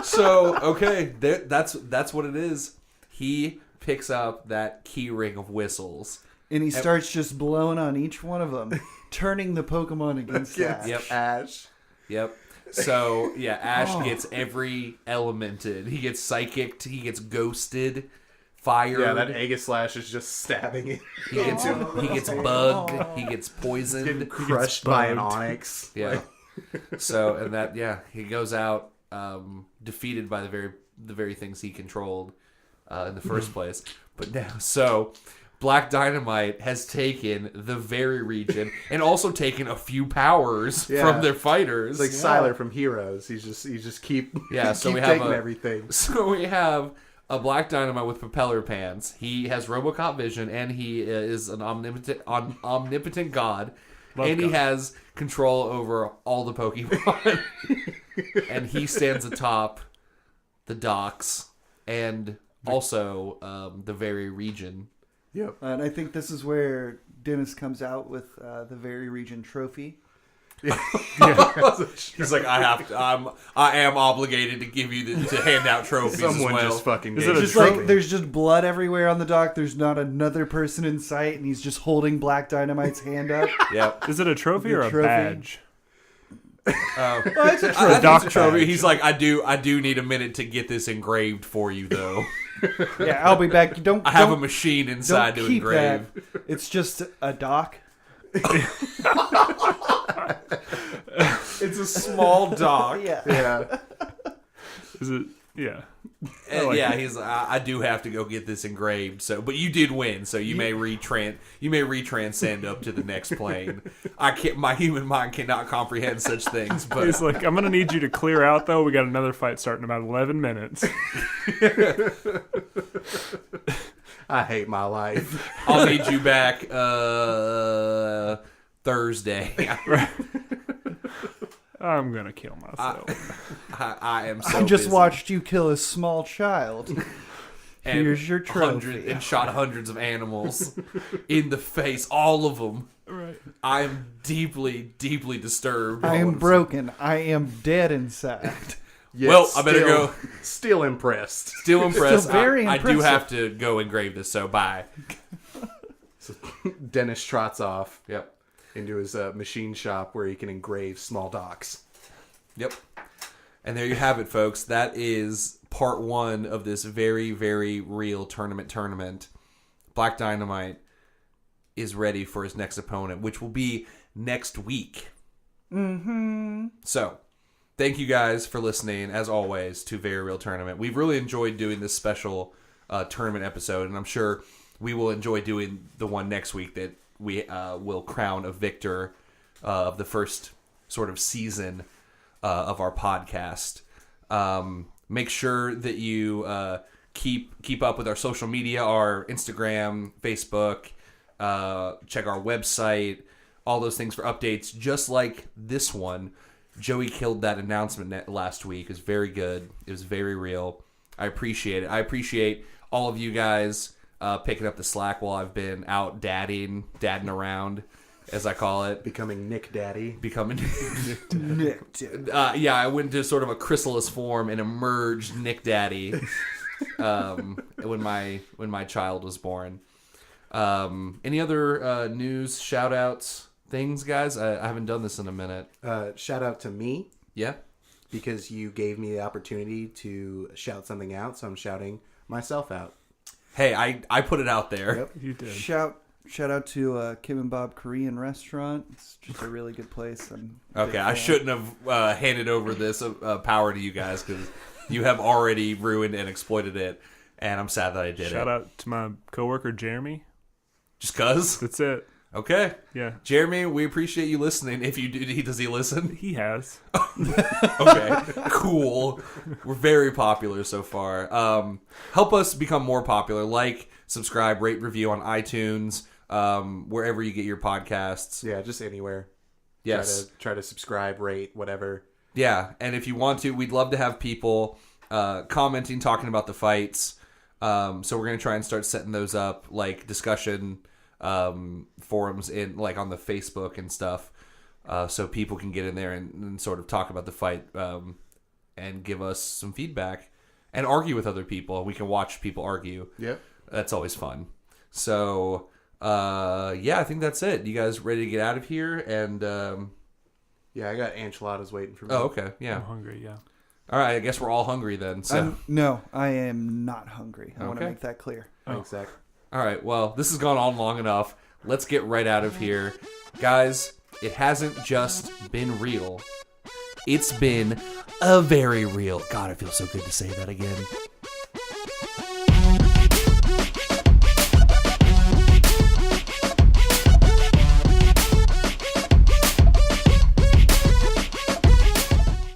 So okay, that's what it is. He picks up that key ring of whistles. And he starts just blowing on each one of them, turning the Pokemon against Ash. Yep. Ash. Yep. So yeah, Ash gets every elemented. He gets psychicked. He gets ghosted. Fired. Yeah, that Aegislash is just stabbing it. He gets bugged. He gets poisoned. Getting crushed by an bugged. onyx. Yeah. So and that he goes out defeated by the very things he controlled in the first place. But now Black Dynamite has taken the very region and also taken a few powers from their fighters. It's like Siler from Heroes. He's just keep So keep we have taking everything. So we have a Black Dynamite with propeller pants. He has RoboCop vision, and he is an omnipotent god. And he has control over all the Pokemon. And he stands atop the docks and also the very region. Yep. And I think this is where Dennis comes out with the Very Region trophy. He's like, I am obligated to give you to hand out trophies Someone as well. just fucking Is gave it a him Just trophy? like there's just blood everywhere on the dock. There's not another person in sight, and he's just holding Black Dynamite's hand up. Yep. Is it a trophy or a trophy? badge? Oh, it's a I trophy. think doc it's a trophy. badge. He's like, I do need a minute to get this engraved for you, though. Yeah, I'll be back. I have a machine inside don't to keep engrave. that. It's just a dock. It's a small dock. Yeah. Yeah. Is it? Yeah. And he's. I do have to go get this engraved. So, but you did win. So you may retranscend up to the next plane. I can't. My human mind cannot comprehend such things. But He's like, I'm gonna need you to clear out though. We got another fight starting in about 11 minutes. I hate my life. I'll need you back Thursday. I'm gonna kill myself. I am. So I just busy. watched you kill a small child. And Here's your trophy. and shot hundreds of animals in the face, all of them. Right. I am deeply, deeply disturbed. I am broken. I am dead inside. Yet Well, I better still- go. Still impressed. Still impressed. Still very I do impressive. have to go engrave this, so bye. Dennis trots off Yep. into his machine shop where he can engrave small docks. Yep. And there you have it, folks. That is part one of this very, very real tournament. Black Dynamite is ready for his next opponent, which will be next week. Mm-hmm. So, thank you guys for listening, as always, to Very Real Tournament. We've really enjoyed doing this special tournament episode, and I'm sure we will enjoy doing the one next week that we will crown a victor of the first sort of season of our podcast. Make sure that you keep up with our social media, our Instagram, Facebook, check our website, all those things for updates, just like this one. Joey killed that announcement last week. It was very good. It was very real. I appreciate it. I appreciate all of you guys picking up the slack while I've been out dadding around, as I call it. Becoming NickDaddy. Becoming... Nick. yeah, I went into sort of a chrysalis form and emerged NickDaddy when my child was born. Any other news, shout-outs, things, guys? I haven't done this in a minute. Shout out to me Yeah? because you gave me the opportunity to shout something out, so I'm shouting myself out. Hey, I put it out there. Yep. You did. Shout out to Kim and Bob Korean restaurant. It's just a really good place. I'm a big Okay, I fan. shouldn't have handed over this power to you guys because you have already ruined and exploited it, and I'm sad that I did Shout it. out to my coworker Jeremy. Just cuz? That's it. Okay. Yeah, Jeremy, we appreciate you listening. If you do, does he listen? he has. Okay, cool. We're very popular so far. Help us become more popular. Like, subscribe, rate, review on iTunes, wherever you get your podcasts. Yeah, just anywhere. Yes. Try to subscribe, rate, whatever. Yeah, and if you want to, we'd love to have people commenting, talking about the fights. So we're gonna try and start setting those up, like discussion forums in like on the Facebook and stuff, so people can get in there and sort of talk about the fight and give us some feedback and argue with other people. We can watch people argue. Yep. That's always fun. So yeah, I think that's it. You guys ready to get out of here? And Yeah, I got enchiladas waiting for me. oh, okay, yeah. I'm hungry. Yeah. All right, I guess we're all hungry then. So. No, I am not hungry. I want to Okay. make that clear. Thanks, Zach. All right, well, this has gone on long enough. Let's get right out of here. Guys, it hasn't just been real. It's been a very real. God, it feels so good to say that again.